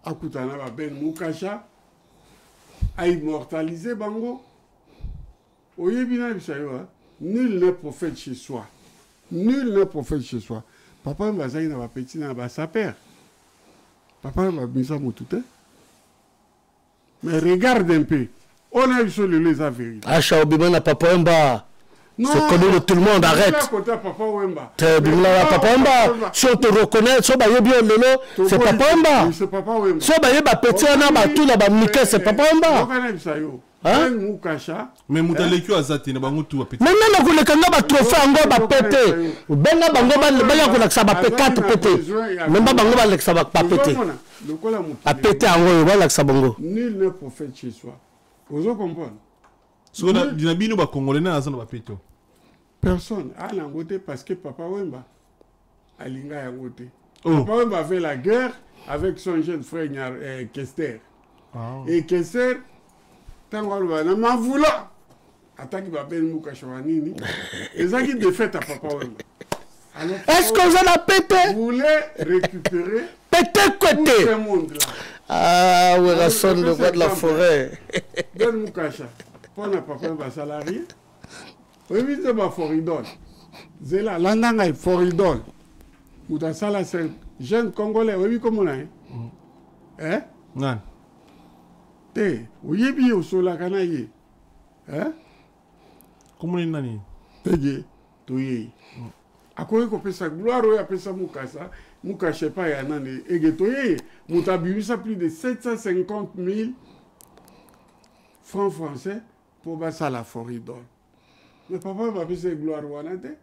Akutana Ben Mukacha a immortalisé bango. Oyebina bisayo, nul n'est prophète chez soi. Nul n'est prophète chez soi. Papa Mbazaï n'a pas petit n'a pas sa père. Papa m'a mis ça moutouté. Mais regarde un peu. On a eu sur les avérités. Ah, Chaobiman n'a pas Mba. C'est connu de tout le monde, arrête. Papa Wemba. Si on te reconnaît, si on va bien lolo, c'est Papa Wemba. C'est Papa Wemba. Si on va bien petit, on a tout là-bas, c'est Papa Wemba. Hein? Mais Moutalekio a zati, n'a pas tout à péter. Mais non, vous ne connaissez pas trop fait, on va péter. Benga bango ba ça va péter péter. Même pas bango ba ça va pas péter. A péter en haut, voilà que ça bango. Nul n'est prophète chez soi. Vous comprenez? Si on a dit que Congolais n'a pas pété. Personne a l'angoté parce que Papa Wemba a l'inga yangoté. Papa Wemba avait la guerre avec son jeune frère Kester. Et Kester, tant qu'on va n'a voulu attaquer Papa Mouka Chouanini. Et ça qui défaite à Papa Wemba. Est-ce que vous avez pété? Vous voulez récupérer pété côté tout ce monde-là. Ah, oui, la sonne le roi de la forêt. Ben Moukacha, pour ne pas faire un salarié. Oui, c'est ma foridol. C'est là, l'andanga est foridol. Ou dans ça, c'est un jeune Congolais. Oui, comment on a? Hein? Non. Té, oui, bien, au sol, la canaille. Hein? Comment on a? Té, tu à quoi qu'on peut sa gloire, on appelle ça Moukassa. Moukache pas, il y a un an. Et que tu as plus de 750 000 francs français pour passer la foridol. Mais papa va faire gloire ou anate.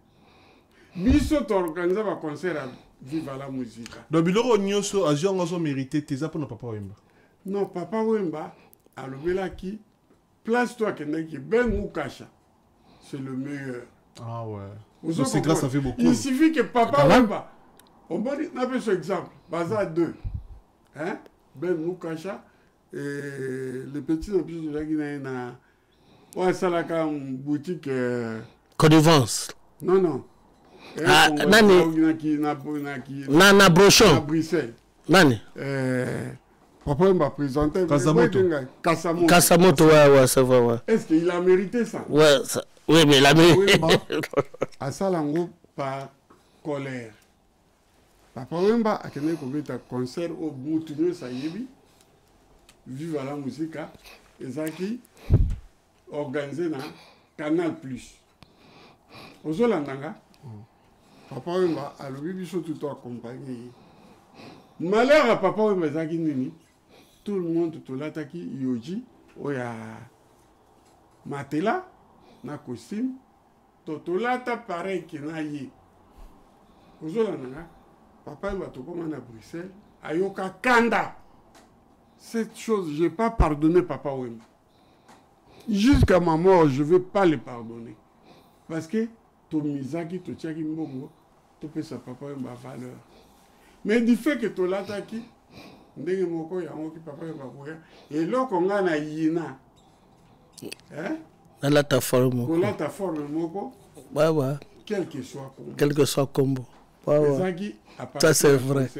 Biso t'organise un concert à Viva la musique. Donc biloko nyonso a jongo mérité tes apona Papa Wemba. Non, Papa Wemba a levé là qui place toi qui Ben Moukacha. C'est le meilleur. Ah ouais. C'est grâce ça fait beaucoup. Il suffit que Papa Wemba on va dire un peu ce exemple, Baza 2. Hein? Ben Moukacha et les petits emplois de la Guinée ouais, ça là quand boutique. Connivence. Non, non. Ah, Nani. Nana Brochon. À Bruxelles. Nani. Papa m'a présenté. Kasamoto. Kasamoto, ouais, c'est vrai, ouais. Est-ce qu'il a mérité ça? Ouais, oui, mais il a mérité. À ça, l'ango par colère. Papa Wemba a tenu un concert au Moutounio Sayebi. Vive la musique. Et ça qui organisé dans Canal Plus. Aux Olandanga, Papa Wemba a le bibiso tout accompagné. Malheur à Papa Wemba Zaki Nini, tout le monde tout l'attaque Yoji, Oya Matela, na costume, tout l'ata pareil qui n'a yé. Aux Olandanga, Papa Wemba tout comme à Bruxelles, Ayoka Kanda. Cette chose, je n'ai pas pardonné Papa Wemba. Jusqu'à ma mort, je ne vais pas le pardonner. Parce que ton misaki, ton tchaki mbongo, tu peux sa papa ma valeur. Mais du fait que tu l'attaques, ndenge moko yango ki papa ma koya, et là qu'on a na yina. Hein? Là ta forme. Là ta forme moko. Ouais, ouais. Quel que soit combo. Quel que soit combo. Ouais, ouais. Ça c'est vrai.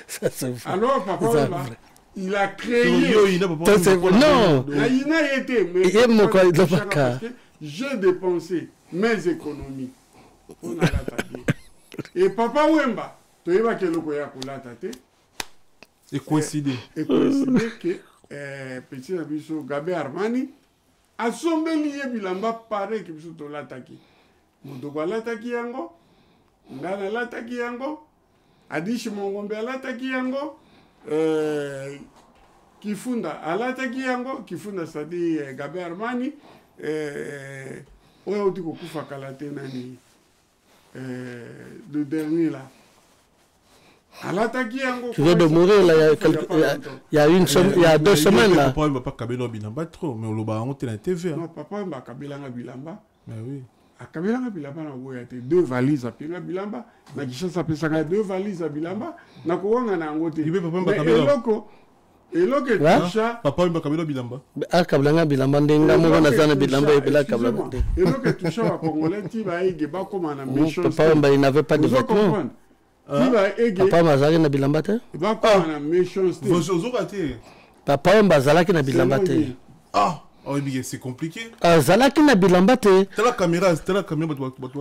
Ça c'est vrai. Alors papa il a créé. Non. Il a été. Mais j'ai dépensé mes économies. On a l'attaqué. Et Papa Wemba, tu vois que le Koya Koula tate. Et coïncider. Et coïncider que petit Abisso Gabé Armani a son lié bilamba pareil que Bisso to l'attaqué. Moutoko l'attaqué yango. Ngana l'attaqué yango. Adishi Mongombe l'attaqué yango. Kifunda alataki yango Kifunda sadi Gabé Armani oya uti kokufa kalate nani le dernier là alataki yango tu viens de mourir là il y a une semaine il y a 2 semaines là papa m'a pas kabelo bilamba trop mais on l'a honte na TV non papa m'a kabela bilamba mais oui akabela bilamba na boya te 2 valises à pinga bilamba na kishasa pesa 2 valises à bilamba na kuwanga na ngote et là que Toucha papa m'a kabelo bilamba ah kabela bilamba ndenga mo na sana bilamba et là kabela et là que Toucha wa congolais ti ba ege ba comme na méchant papa m'a il n'avait pas de vêtements papa mazaki na bilamba te ba comme na méchant vous raté papa m'a zalaki na bilamba te Ah, c'est compliqué. Zalaki na bilamba te. T'as la caméra.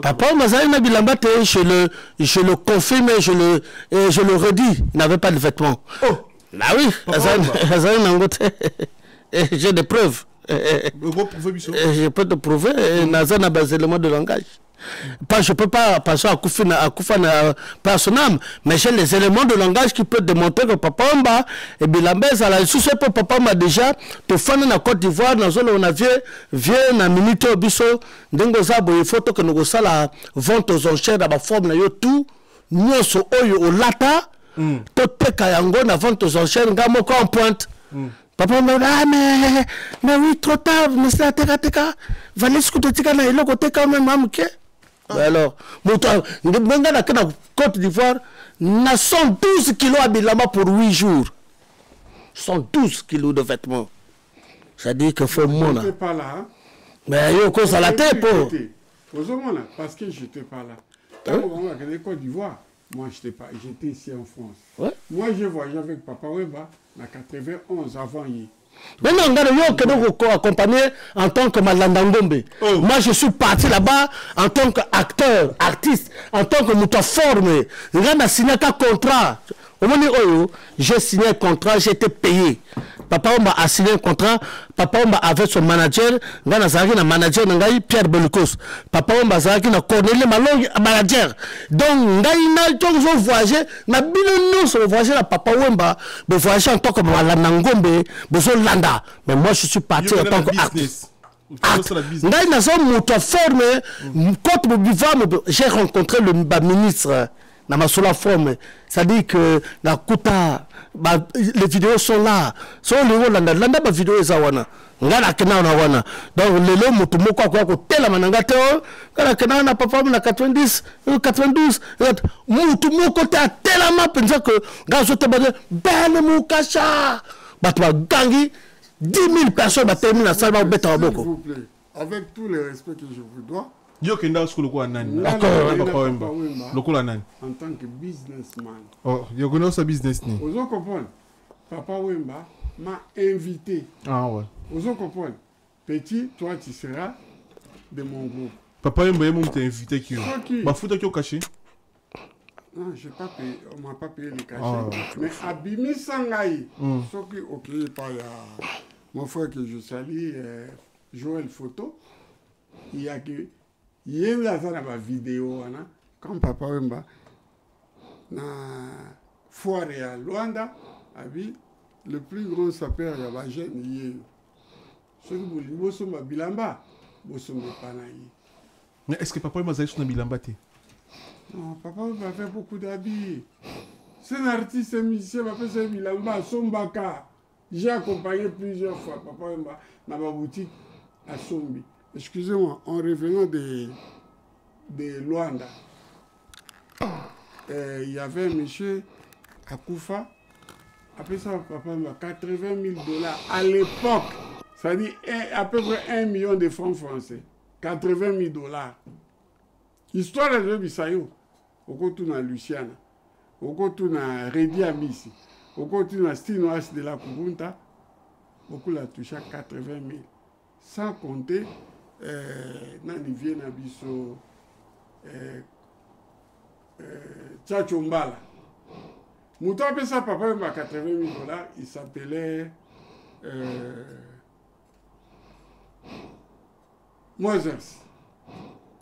Papa Mazali na bilamba te, je le confirme et je le redis, il n'avait pas de vêtements. Oh. Ah oui, Zalaki nango te. J'ai des preuves. Je peux te prouver, Naza n'a pas d'éléments de langage. Je ne peux pas passer à Koufana par son âme, mais j'ai les éléments de langage qui peuvent démontrer que Papa Omba et Bilambez à la sous pour Papa Omba déjà, te fan na Côte d'Ivoire, dans zone on a vieux na minute au biso, dengoza boye photo que nous ça la vente aux enchères dans la forme na yo tout, nyoso oyo o lata, to peka yango na vente aux enchères ngamo ko en pointe. Papa me dit, mais oui, trop tard, mais c'est la teka. Valais ce que tu as dit, côté quand même, mamke. Alors, Mouta, na Côte d'Ivoire, na 112 kilos à Bilama pour 8 jours. 112 kilos de vêtements. Ça dit que faut mon. Je n'étais pas là. Hein? Mais il y a cause à la tête, pour. Parce que je n'étais pas là. Quand on va à Côte d'Ivoire, moi, je n'étais pas. J'étais ici en France. Ouais. Moi, j'ai voyagé avec Papa Wemba en 91 avant hier. Mais non, on a accompagné en tant que Malandangombe. Oh. Moi, je suis parti là-bas en tant qu'acteur, artiste, en tant que mouton formé. On a signé un contrat. Au moment où j'ai signé un contrat, j'ai été payé. Papa a signé un contrat. Papa avec son manager. On a manager Pierre Belicos. Papa a Corneille Malong manager. Donc, on a voyagé. On a voyagé à Papa Wemba. On voyagé en tant que Malandangombe. Landa. Mais moi, je suis parti en tant qu'artiste. J'ai rencontré le ministre. Namasola forme, ça dit que la Kouta, les vidéos sont là. Sont les Landa ma vidéo est wana. Ngala kena na wana. Donc les lots mutumoko kwa tela mananga teo. Ngala kena na papa na 90, 92. Mutumoko ta tela ma penza que gazo te bade belle mukasha. Batwa gangi 10 000 personnes terminé la salle beta s'il vous plaît, avec tout le respect que je vous dois. En tant que businessman. Oh, you connais sa business ni. Vous comprenez? Papa Wemba m'a invité. Ah ouais. Vous comprenez? Petit, toi tu seras de mon groupe. Papa Wemba m'a invité qui? Bah fouta qui au cachet. Non, j'ai pas payé, on m'a pas payé les cachets. Ah, mais Abimi Sangaï, ce qui ok par mon frère que je salue, Joël Photo, il y a que il y a une vidéo quand Papa Wemba na foire à Luanda abi le plus grand sapeur il y a jeune hier ceux qui voulaient bosomba bilamba bosomba panayi. Mais est-ce que Papa Wemba zaïs na bilamba te? Non, Papa Wemba fait beaucoup d'habits. C'est un artiste musicien, Papa c'est bilamba Sombaka. J'ai accompagné plusieurs fois Papa Wemba dans ma boutique à Sombi. Excusez-moi, en revenant de Luanda, il y avait un monsieur à Koufa, après ça, papa m'a 80 000 $. À l'époque, ça dit à peu près 1 million de francs français. 80 000 $. Histoire de Bissayo, au côté de Luciana, au côté de Redi Amisi, au côté de Stino H de la Kubunta, beaucoup l'a touché à 80 000. Sans compter, nani vient à Bisso, Tchachombala. Mouton appelait ça papa m'a 80 000 $, il s'appelait Moses.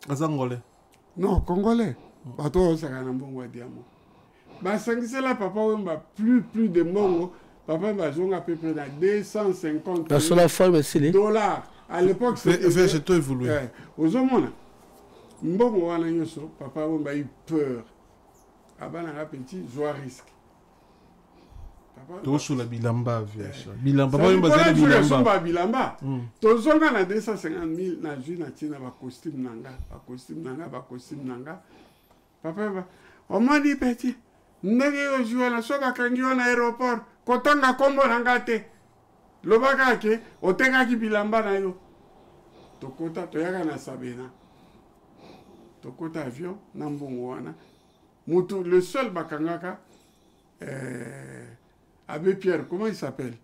Azangolais. Non, Congolais. Bato ça kana mbongo diamant. Ba sangise là papa wemba plus de mongo, papa m'a zonga à peu près à 250 $. À l'époque c'est toi évolué. Aux hommes mbongo wana nyoso papa wemba eu peur. Abana la petit joie risque. Tout sur la bilamba bilamba papa wemba zali bilamba bilamba. To zonga na 250 000 na ju na tina ba costume nanga. Papa wemba on m'a dit petit ndenge yo jouer na soka kangi na aéroport kotanga kombo nanga te. Lobaka ke otenga ki bilamba na yo. Tokota toyaka na Sabena. Tokota avion na mbongo wana. Mutu le seul bakangaka Abbé Pierre, comment il s'appelle?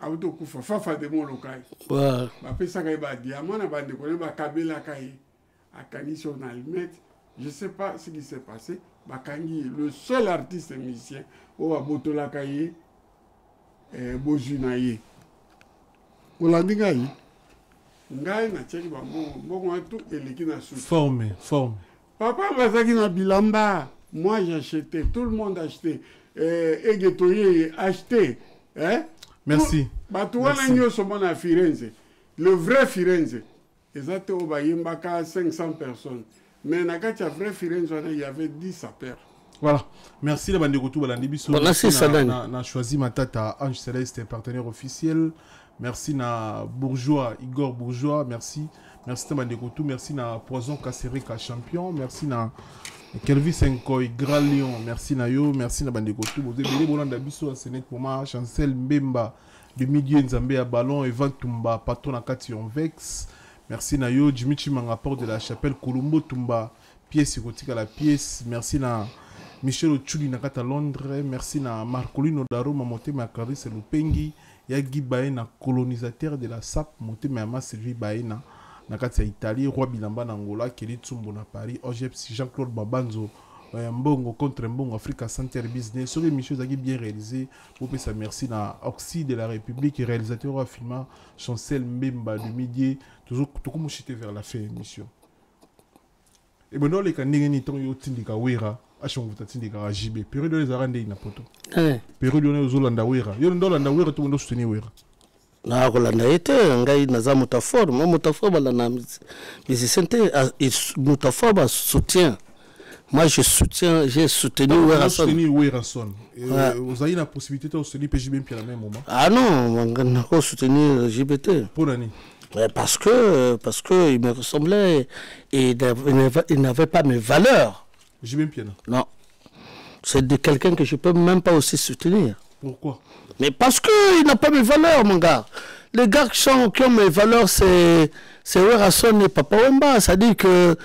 auto kufa fafa de mon local ba pesa ka ba diamant na ba de connait ba kabela kai akani son almet je sais pas ce qui s'est passé ba kangi le seul artiste musicien o abotola kai bojunaye olandinga yi ngai na cheki ba mbongo tout eleki na sou forme papa bazaki na bilamba moi j'ai acheté tout le monde acheté Egetoye acheté hein. Merci. À Firenze. Le vrai Firenze. Exact au Bayimbaka 500 personnes. Mais dans le vrai Firenze, il y avait 10 sapeurs. Voilà. Merci la bande de Koutou Balandibiso. On a choisi ma tata Ange Céleste, partenaire officiel. Merci na Bourgeois, Igor Bourgeois. Merci. Merci la bande de Koutou. Merci na Poison Kasserica champion. Merci na Kelvis Nkoy, Grand Lion, merci Nayo, merci na bande Koutou. Vous avez Bolanda Bisso, Sénèque pour moi, Chancel Mbemba, de Midi Nzambe à Ballon, Evan Tumba, Patron Akation Vex. Merci Nayo, Jimichi Mangaport de la chapelle Colombo Tumba, pièce érotique à la pièce. Merci na Michel Ochuli Nakata Londres. Merci na Marcolino Daro, Mamote Makaris et Lupengi. Yagi Baena, colonisateur de la SAP, Mote Mama Sylvie Baena. Nakati Italie, Roi Bilamba Angola, Kelly Tsumbo na Paris, OGEPS, Jean-Claude Babanzo, Mbongo contre Mbongo, Africa Center Business. Sur l'émission bien réalisée, vous pouvez ça merci na Oxy de la République, réalisateur au film, Chancel Mbemba de Midi, toujours tout comme j'étais vers la fin de l'émission. Et maintenant, les candiens n'y sont pas wera, achon vous t'attendez JB, période les arrandés na poto. Période les Zolanda wera, yon dolanda wera tout le monde soutenir wera. Na kolanda ete ngai naza mutafor mo mutafor bala na musicien mutafor ba soutien moi je soutiens j'ai soutenu Werason vous avez la possibilité de soutenir PJB à la même moment ah non on a soutenir JBT pour l'année parce que il me ressemblait et il n'avait pas mes valeurs JB non c'est de quelqu'un que je peux même pas aussi soutenir. Pourquoi? Mais parce qu'il n'a pas mes valeurs, mon gars. Les gars qui ont mes valeurs, c'est Werason et Papa Wemba. C'est-à-dire que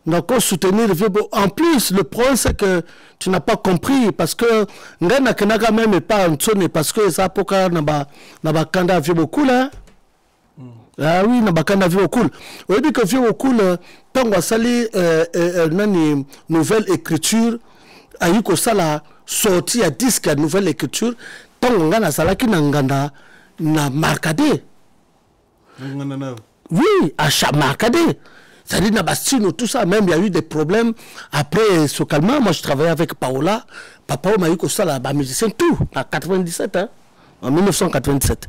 nous avons soutenir le vieux. En plus, le problème, c'est que tu n'as pas compris. Parce que Ngana Kenaka même pas en sonne. Parce que ça, pourquoi n'a pas kanda vieux beaucoup là. Ah oui, n'a pas kanda vieux beaucoup. On dit que vieux beaucoup, tant qu'on sali une nouvelle écriture, ayuko sala sorti à disque à nouvelle écriture. Tant na salaki nanganda na marcadé. Oui, à marcadé. C'est-à-dire na bastino tout ça même il y a eu des problèmes après ce calmant. Moi je travaillais avec Paola. Papa m'a eu que ça là bas musicien tout en 97 hein, en 1997.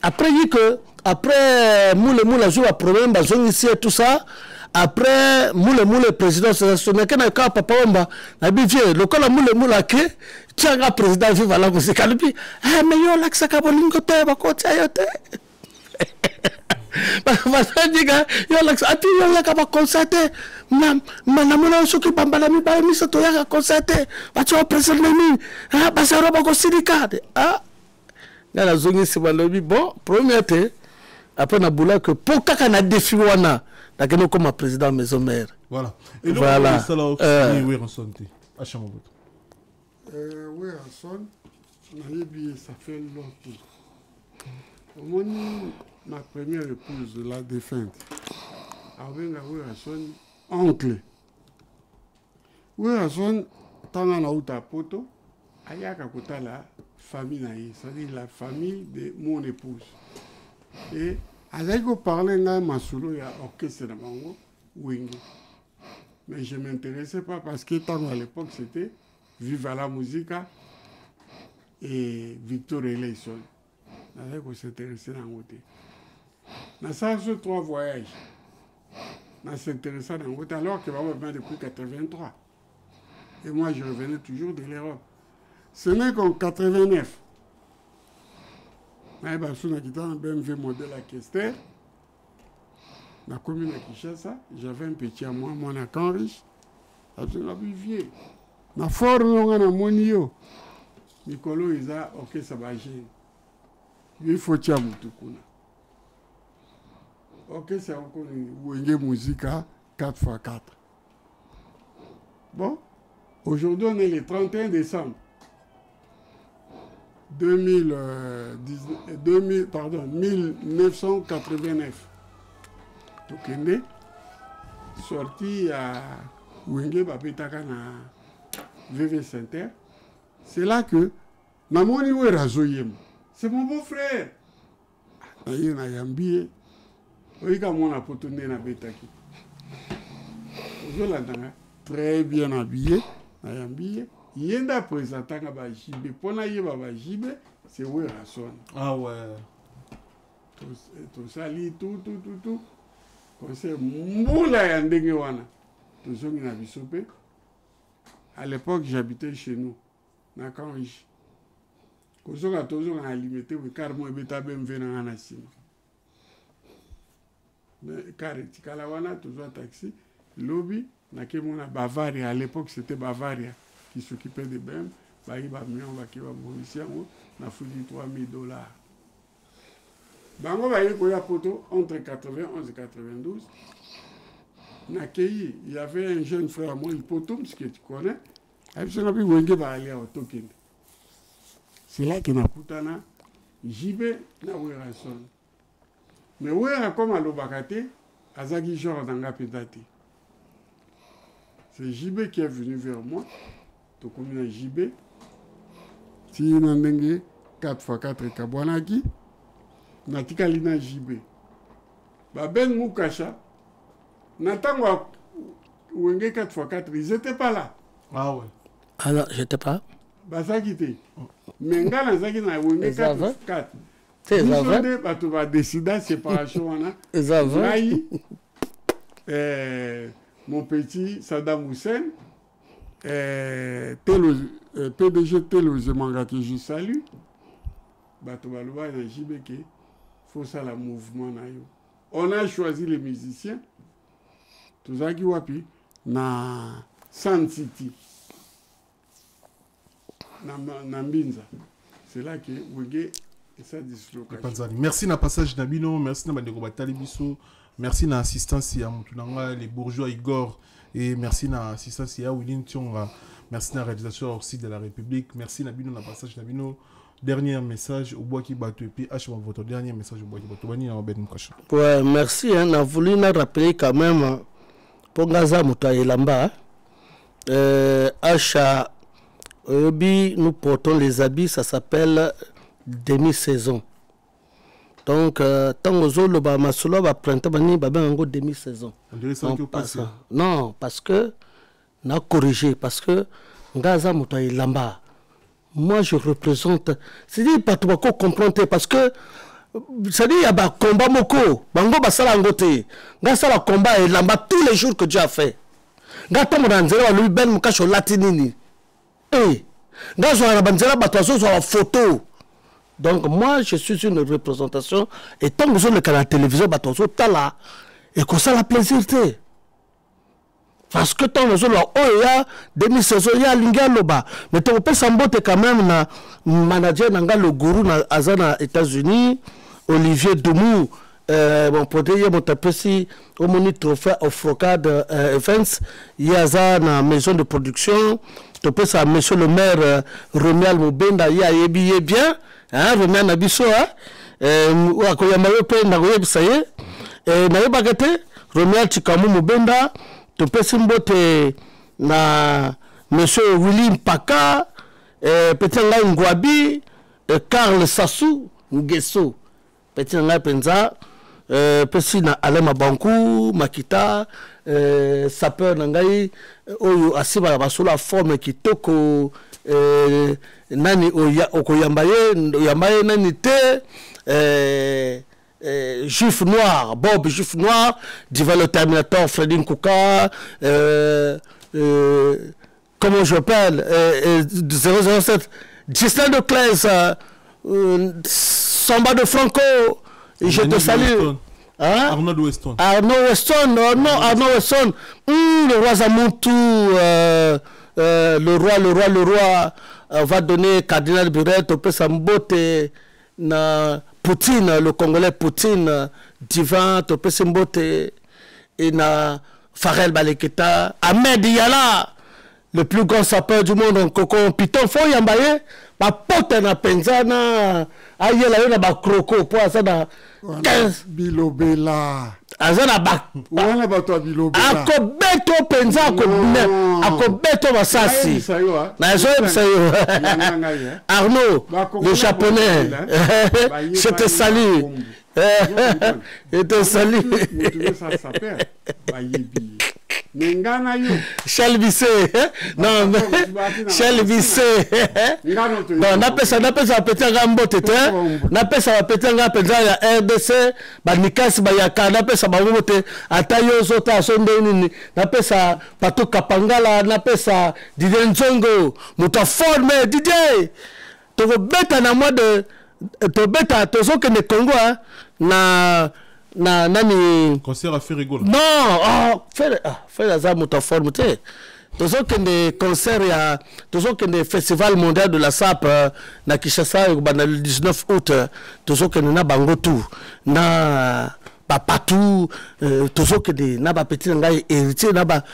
Après il que après moule a joué à problème bazong ici et tout ça. Après moule président c'est mais quand papa omba na bivie le col moule ke tianga président viva la musique albi ah mais yo laksa ka bolingo te ba ko tayote ba ça diga yo laksa ati yo la ka ba concerter na mona soki bambala mi ba mi so to ya concerter ba cho président mi ah ba sa roba ko syndicat ah ngala zongi si ba lobi bon premier te après na boula que pour kaka na défi wana la que nous comme président maison mère. Voilà. Et voilà. Werason, ça fait longtemps. Moi, ma première épouse de la défunte, avec Werason, oncle. Werason, tant on a eu ta poto, ayaka kota la famille, c'est-à-dire la famille de mon épouse. Et avec vous parler là, Masolo, il y a orchestre de Mango, Wingo. Mais je ne m'intéressais pas parce que tant à l'époque c'était Viva la Musica et Victor Eleison. Avec vous s'intéresser dans le côté. Dans ça, ce 3 voyages, on s'intéressait dans le côté alors que maman vient depuis 83. Et moi je revenais toujours de l'Europe. Ce n'est qu'en 89. J'avais un BMW modèle à Kester. La commune à Kinshasa, j'avais un petit à moi, mon account riche. J'ai un vieux. Ma forme, on a mon yo. Nicolo, il a ok, ça va gêner. Il faut que tu aies tout. Ok, c'est encore une musique à 4x4. Bon, aujourd'hui, on est le 31 décembre. 1989. Tokende sorti à Wenge Bapetaka na VV Center. C'est là que Namoni Razoyem. C'est mon beau-frère. Aïe na yambié. Oika mona potonné na betaki. Très bien habillé. Na yambié. Yenda présentanga ba jibe. Pona yeba ba jibe, c'est où Rason. Ah ouais. Tout ça, tout. Conseil moula ya ndenge wana. Tozongi na bisope. À l'époque, j'habitais chez nous. Na Kanji. Kozonga tozonga na limité we car mo ebeta BMW na na sima. Mais car tikala wana tozo taxi lobby na kemona Bavaria. À l'époque, c'était Bavaria qui s'occupait de BMW. Ba iba million ba kiba Mauricien na foutu $3,000. Bango ba yeko ya poto entre 91 et 92. Nakei, il y avait un jeune frère à moi, il potom, ce que tu connais. C'est là qu'il y a Putana, Jibe, na Werason. Mais Wera comme à l'Obakate, Azagi Jor Danga Pedate. C'est Jibe qui est venu vers moi. Donc on a Jibe. Si il y a 4x4 Kabwanaki, Natika Lina Jibe. Ben Moukasha. Natangwa Wenge 4x4, ils n'étaient pas là. Ah ouais. Ah non, j'étais pas. Bah ça qui était. Mais Ngala Zaki na Wenge 4x4. C'est ça. Tu vas décider de séparation. Mon petit Saddam Hussein, PDG Telos Manga que je salue. Batobalouba et Jibeke, faut ça le mouvement. On a choisi les musiciens. Tout ça qui wapi na Sun City. Na Mbinza. C'est là que Wenge et sa dislocation. Merci na passage Nabino, merci na bandeko batali biso, merci na assistance ya mutunanga les bourgeois Igor et merci na assistance ya Wilin Tionga, merci na réalisation aussi de la République, merci Nabino na passage Nabino. Dernier message au bois qui battu et puis achève votre dernier message au bois qui battu. Ouais, merci. On a voulu nous rappeler quand même pour Gaza Moutaïlamba. Achat, nous portons les habits, ça s'appelle demi-saison. Donc, tant que le Bamasolo va prendre une demi-saison. Non, parce que on a corrigé, parce que Gaza Moutaïlamba. Moi, je représente. C'est-à-dire, pas tout comprendre parce que. C'est-à-dire, il y a un combat moko. Bango basala ngote. Gasa la combat et lamba tous les jours que Dieu a fait. Gata moranzera lui ben mukacho latinini. Eh. Gazo arabanzera batoazo sur la photo. Donc, moi, je suis une représentation. Et tant que je le à la télévision, batoazo tala. Et que ça la plaisir. Parce que tant que il y a demi-saison, il y a l'Ingaloba. Mais tu peux s'emboîter quand même na manager nanga le gourou na Azana États-Unis, Olivier Doumou, bon pour dire mon tapesi au moni trophée au Frocade Events, il y a ça na maison de production. Tu peux ça monsieur le maire Romial Mobenda, il y a bien bien, hein Romial Nabiso hein, ou akoyamayo pe na goye bisaye, na yebagate Romial Chikamu Mobenda. Tu peux s'imboter na monsieur Willy Mpaka, petit nga Ngwabi, Karl Sassou, Nguesso, petit nga Penza, petit na Alema Bankou, Makita, sapeur nangai, oyo asiba basula forme kitoko, nani okoyambaye, yambaye nani te, Juif noir, Bob Juif noir, Diva le Terminator, Freddy Nkouka, comment je l'appelle, 007, Gislain de Claise, Samba de Franco, et je te salue. Hein? Arnaud Weston. Arnaud Weston, non, Arnaud Weston, le roi Zamoutou, le roi va donner Cardinal Buret, au Pessambote, na Poutine, le Congolais Poutine, Divan, Topé Simbote, et na Farel Baleketa, Ahmed Yala, le plus grand sapeur du monde, en Coco Piton, faut y emballer, bapote na penza na ayela yo na bakroko po aza na 15 bilobela aza na ba wana bato ya bilobela akobeto penza akobeto basasi na ezoyebisa yo Arnaud le japonais je te salue je te salue Charles Bissé non Charles Bissé non napesa petit ngambo tete napesa petit ngambo penza ya RDC banikasi bayaka napesa bango te ata yo zota sonde nini napesa Pato Kapangala napesa Didier Nzongo muta forme Didier to beta na moi de to beta to zo que ne Congo na nani concert à faire rigoler non faire ça muta forme te to zo que ne concert ya to zo que ne festival mondial de la SAP na Kinshasa le 19 août to zo que na bango tout na partout toujours que des na ba petit ngai héritier na ba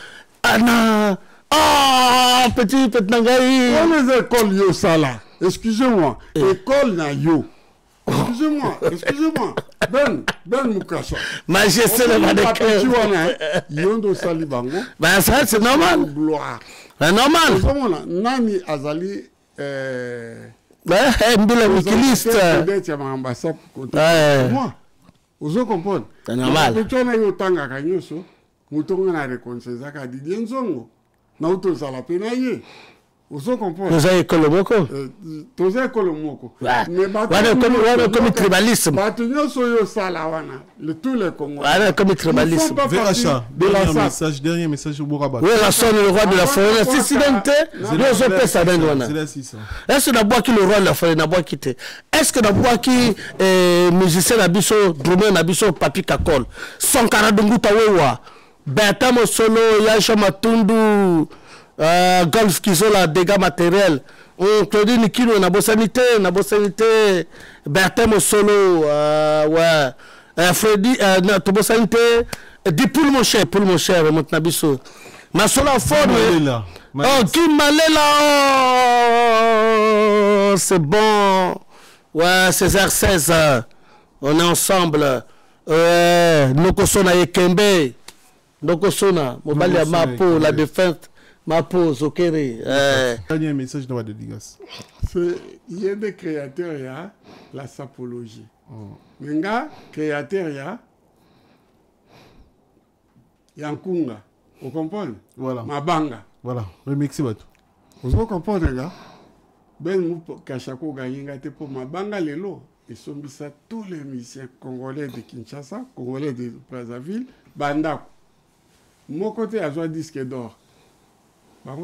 ana petit ngai on les écoles yo sala excusez-moi école na yo excusez-moi Ben Mukasa majesté le mannequin yondo sali bango bah ça c'est normal c'est normal nani azali mbila wikiliste peut-être ya ambassade moi ozo comprendre c'est normal petona yo tanga kanyoso mutonga na reconnaissance ka Didier Nzongo na uto sala pena ye ozo comprendre nous avons Kolomoko toza Kolomoko mais wana comme tribalisme batunyo so yo sala wana tous les Congolais wana comme tribalisme Veracha dernier message au Borabat oui la sonne le roi de la forêt si sidente nous zo pesa bengo wana est-ce que na bois qui le roi de la forêt na bois quitter est-ce que na bois qui musicien na biso drummer na biso Papi Kakol son karadungu tawewa Bertamo Solo Yasha Matundu Golf Kizola dégâts matériels Claudine Nikino na bosanité Bertamo Solo ouais Freddy na to bosanité di pour mon cher mon nabiso ma solo forme oh qui malela c'est bon ouais César 16 on est ensemble Nokosona Ekembe Nokosona mobali ya Mapo la défunte Mapo Zokere dernier message dans la dédicace c'est il y a des créateurs il y a la sapologie menga créateur il y a Yankunga vous comprenez voilà Mabanga voilà remixé bato vous comprenez là ben mu kashako gayinga te pour Mabanga lelo et sombisa tous les musiciens congolais de Kinshasa congolais de Brazzaville banda mon côté a joué disque d'or ba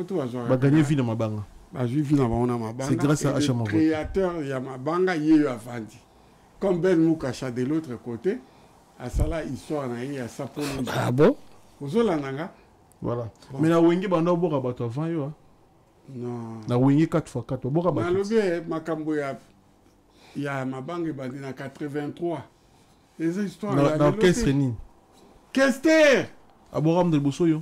gagner vie dans Mabanga ba joué vie dans Mabanga c'est grâce à Achamavo créateur ya Mabanga yeyo avandi comme Ben Mukacha de l'autre côté à sala histoire na ya sapolo ah bon ozolandanga voilà mais na wenge banda boka bato avant yo non na wenge 4x4 boka bato na lobe makambo ya Mabanga bandi na 83 les histoires na orchestre ni Kester aboram de bosoyo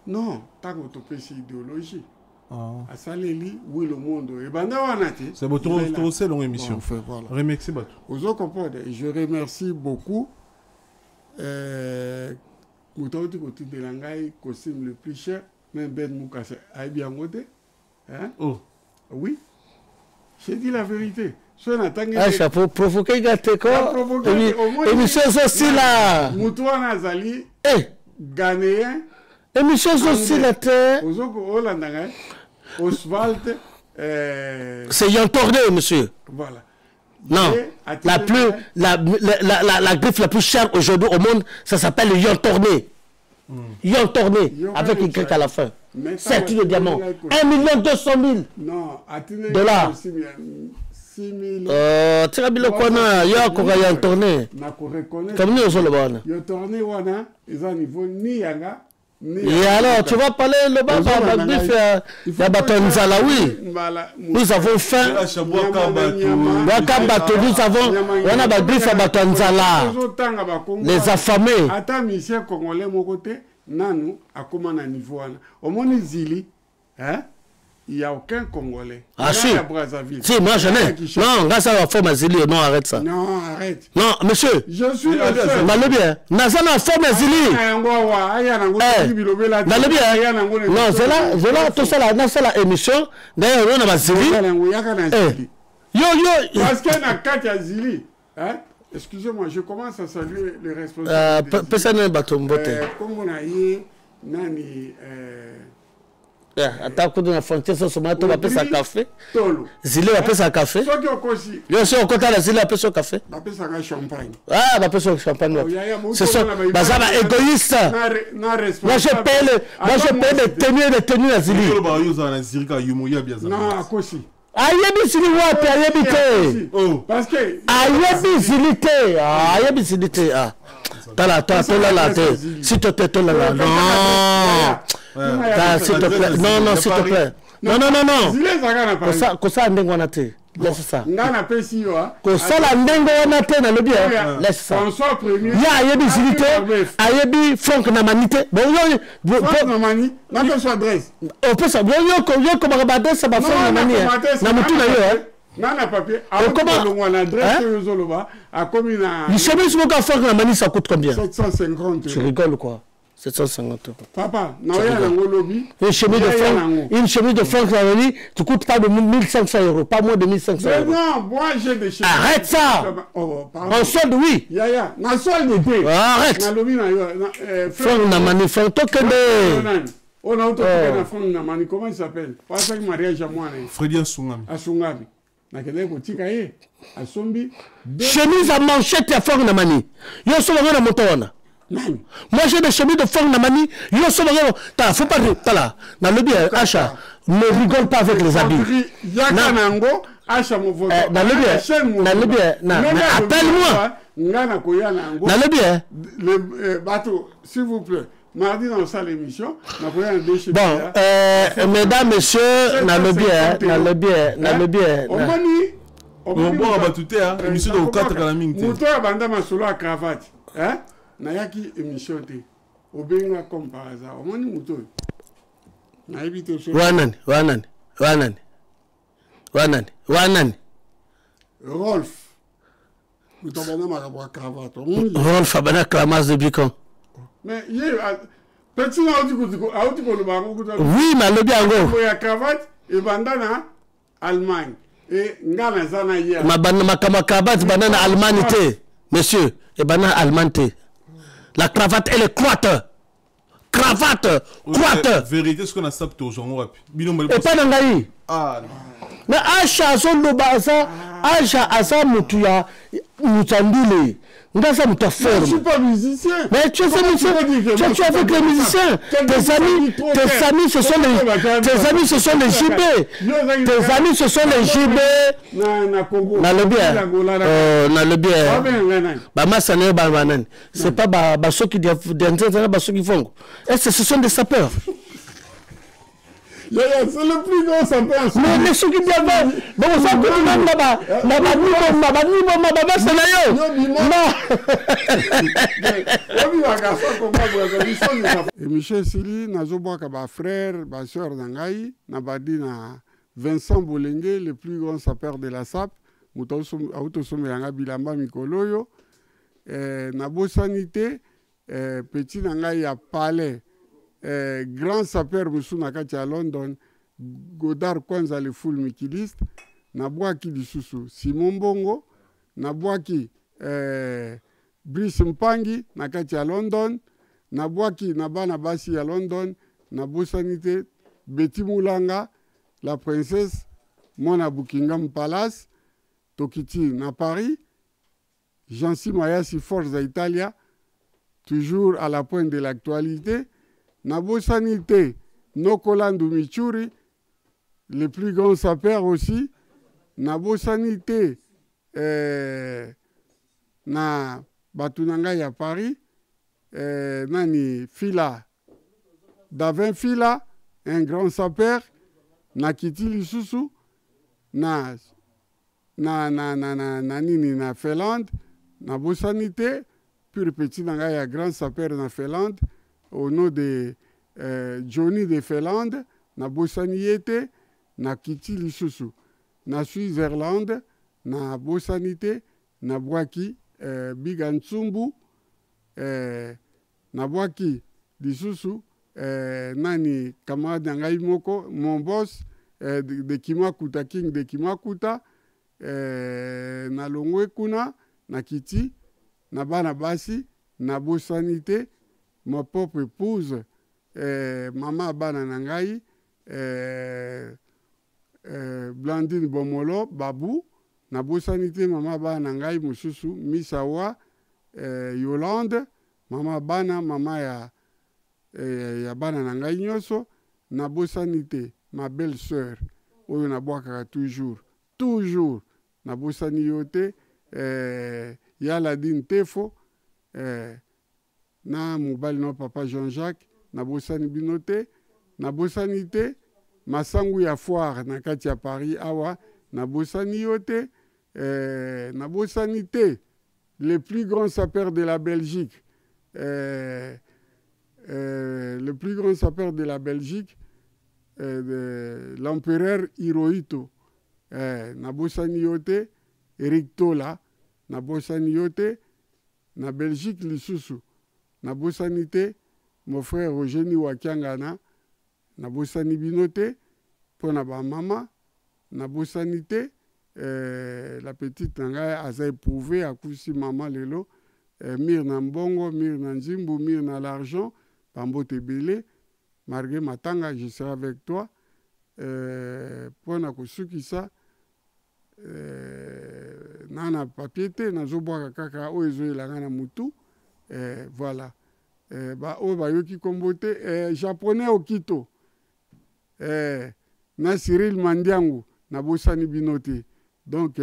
non tango to pesi idéologie à Saleli oui le monde et banda wanati c'est bon trop c'est longue émission voilà remercie bato ozo comprendre je remercie beaucoup Moutouti côté de l'angai costume le plus cher même Ben Mukasa a bien ngote hein oh oui j'ai dit la vérité ça pour provoquer gâté quoi émission aussi là Moutouana Zali Ghanéen émission aussi la terre Ozoko Hollandais Oswald c'est Yantorné monsieur voilà non la griffe la plus chère aujourd'hui au monde ça s'appelle le Yantorné Yantorné avec une Y à la fin c'est le diamant 1 200 000 non dollars 6 000 tira biloko wana yo akoka Yantorné comme nous on le bon Yantorné wana ils ont niveau ni yanga et alors, tu vas parler le bas il y a Batonzala, oui. Nous avons faim. Nous avons, on a Bagrif à Batonzala. Les affamés. Attends, monsieur Congolais, mon côté, Nanou, à comment à niveau. Au moins, Zili, hein, il n'y a aucun Congolais. Ah si. Si, moi j'en ai. Non, là ça va faire ma zélie. Non, arrête ça. Non, arrête. Non, monsieur. Je suis le seul. Malé bien. Nazana fait ma zélie. Malé bien. Non, c'est là, tout ça là, c'est la émission. D'ailleurs, on a ma zélie. Yo. Parce qu'il y a Katia Zili. Excusez-moi, je commence à saluer les responsables. Personne n'est pas tombé. Comme on a eu, Nani. Attends, on a frontière sur ce matin, on va appeler ça café. Zili, on appelle ça café. Yo, si on compte la Zili, on appelle ça café. On appelle ça champagne. Ah, on appelle ça champagne. C'est ça. Ça va égoïste. Moi, je paye les tenues à Zili. Non, à Kosi. Ayebi Zili wapi, ayebi te. Parce que. Ayebi Zili te. Ayebi Zili te. Tala, s'il te plaît, non. S'il te plaît. Non, s'il te plaît. Non. Comme ça, on a été. Laisse ça. Comme ça, la ndengo on a été dans le bien. Laisse ça. Il y a Ayebi Zili te. Ayebi Franck Namanite. Franck Namani. Non, que soit adresse. On peut ça. Yo, comme Rabadès, ça va faire Namani. Namutu na yo, Nana papier. Comment on adresse Yozoloba à commune. Le chemise mon café na mani ça coûte combien? 750. Tu rigoles quoi? 750 €. Papa, lobby. Une chemise de franc tu coûtes pas de 1500 €, pas moins de 1500 €. Non, moi j'ai des chemises. Arrête ça. En solde, oui. Na solde était. Arrête. Franck na mani, Franck Tokende. On a autre que Franck na mani, comment il s'appelle? Pas ça que mariage à moi. Freddy Sungami. Asungami. Chemise à manchette ya Franck Namani. Yo so na moto wana. Moi j'ai des chemises de Franck Namani. Yo so na faut pas là. Na le bien Acha, ne rigole pas avec les habits. Yakanango, Acha mo vote. Na le bien, appelle-moi. Na le bien. Le bateau, s'il vous plaît. Mardi dans sa l'émission, bon, mesdames, messieurs, na le bien. On va battuter, émission de 4 calaming. Mouto abanda masolo à cravate, hein? Nayaki émission te. Obenga comme par hasard. On mani mouto. Na évité ce. Wanani. Rolf. Mouto abanda ma cravate. Rolf abanda clamas de bicon. Mais petit oui, mais le bien il y a cravate et bandana Allemagne et ngana zana hier. Ma cravate bandana Allemagne monsieur et bandana Allemagne la cravate elle est croate. Cravate croate. Vérité ce qu'on a sapé aujourd'hui. Et pas d'angaï. Ah non. Mais Acha son lobaza, Acha asa mutuya mutandile. Je ne suis pas musicien. Mais tu es musicien. Tu es avec les musiciens. Tes amis, ce sont les JB. Tes amis, ce sont les JB. Na le bien. C'est pas ceux qui font. Ce sont des sapeurs. C'est le plus grand sapeur. Mais ceux qui doivent. Bon, ça peut même là-bas. Et Michel Sili, Nazoboaka, ma frère, ma soeur Nangaï, Nabadi na Vincent Bolenge, le plus grand sapeur de la SAP, Autosome Yanga Bilamba Mikoloyo, Nabo Sanité, Petit Nangaï a Palais. Grand sapeur Nakati à London, Godard Kwanza le full mikiliste, Nabwaki du Susu, Simon Bongo, Nabwaki Brice Mpangi, Nakati à London, Nabwaki Nabana Basi à London, Nabo Sanité, Betty Moulanga, la princesse, Mona Buckingham Palace, Tokiti na Paris, Jansi Mayasi Forza Italia, toujours à la pointe de l'actualité. Nabo Sanité, Nokolandu Michuri, le plus grand sapeur aussi. Nabo Sanité, na Batunanga à Paris. Nani Fila, Davin Fila, un grand sapeur. Nakiti Lisusu, na Finlande. Nabo Sanité, puis petit Nanga grand sapeur na Finlande. Au nom de Johnny de Finlande, na Bossaniete, na kiti lisusu na Switzerland na bosanité na bwaki biga ntsumbu na bwaki lisusu nani camarade na ngai moko mon boss de Kimakuta King de Kimakuta na longwe kuna na kiti na bana basi na bosanité ma propre épouse mama bana na ngai Blandine Bomolo Babu na bosanité mama bana ngai mususu Misawa Yolande mama bana mama ya bana na ngai nyoso na bosanité ma belle sœur oyo na bwakaka toujours na bosani yote Yaladine Tefo na mobali no papa Jean-Jacques na bosani binote na bosanité masangu ya foire na kati ya Paris awa na bosani yote na bosanité le plus grand sapeur de la Belgique le plus grand sapeur de la Belgique l'empereur Hirohito na bosani yote Eric Tola na bosani yote na Belgique lisusu na bosanité mon frère Roger Wakiangana na bosani binote pour na ba mama na bosanité la petite ngai aza éprouvé akusi mama lelo mir na mbongo mir na nzimbu mir na l'argent pambote belé Margué Matanga je serai avec toi pour na kusukisa nana papier te nazobwaka kaka oyo ezoyelanga na mutu voilà ba oyo bayoki kombo te japonais okito na Cyril Mandiangu na bosani bino te donc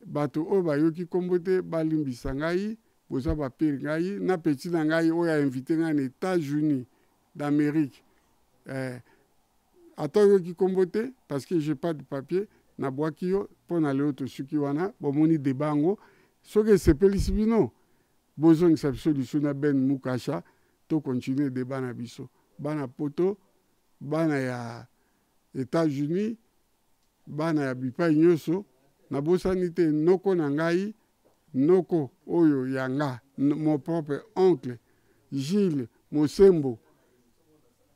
bato oyo bayoki kombo te balimbisa ngai boza bapiri ngai na petit na ngai oyo ainvité ngai na États-Unis d'Amérique ata oyoki kombo te parce que j'ai pas de papier na bwaki yo mpo na lelo tosuki wana bomoni deba yango soki esepelisi bino bozongisa biso lisu na Ben Mukasha to continue deba na biso bana poto bana ya États-Unis bana ya bipai nyonso na bosani te noko na ngai noko oyo yanga mon propre oncle Gilles Mosembo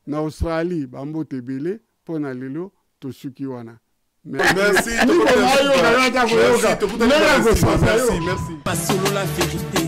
na Australie bambote ebele mpo na lelo tosuki wana. Merci. Pas solo la vérité.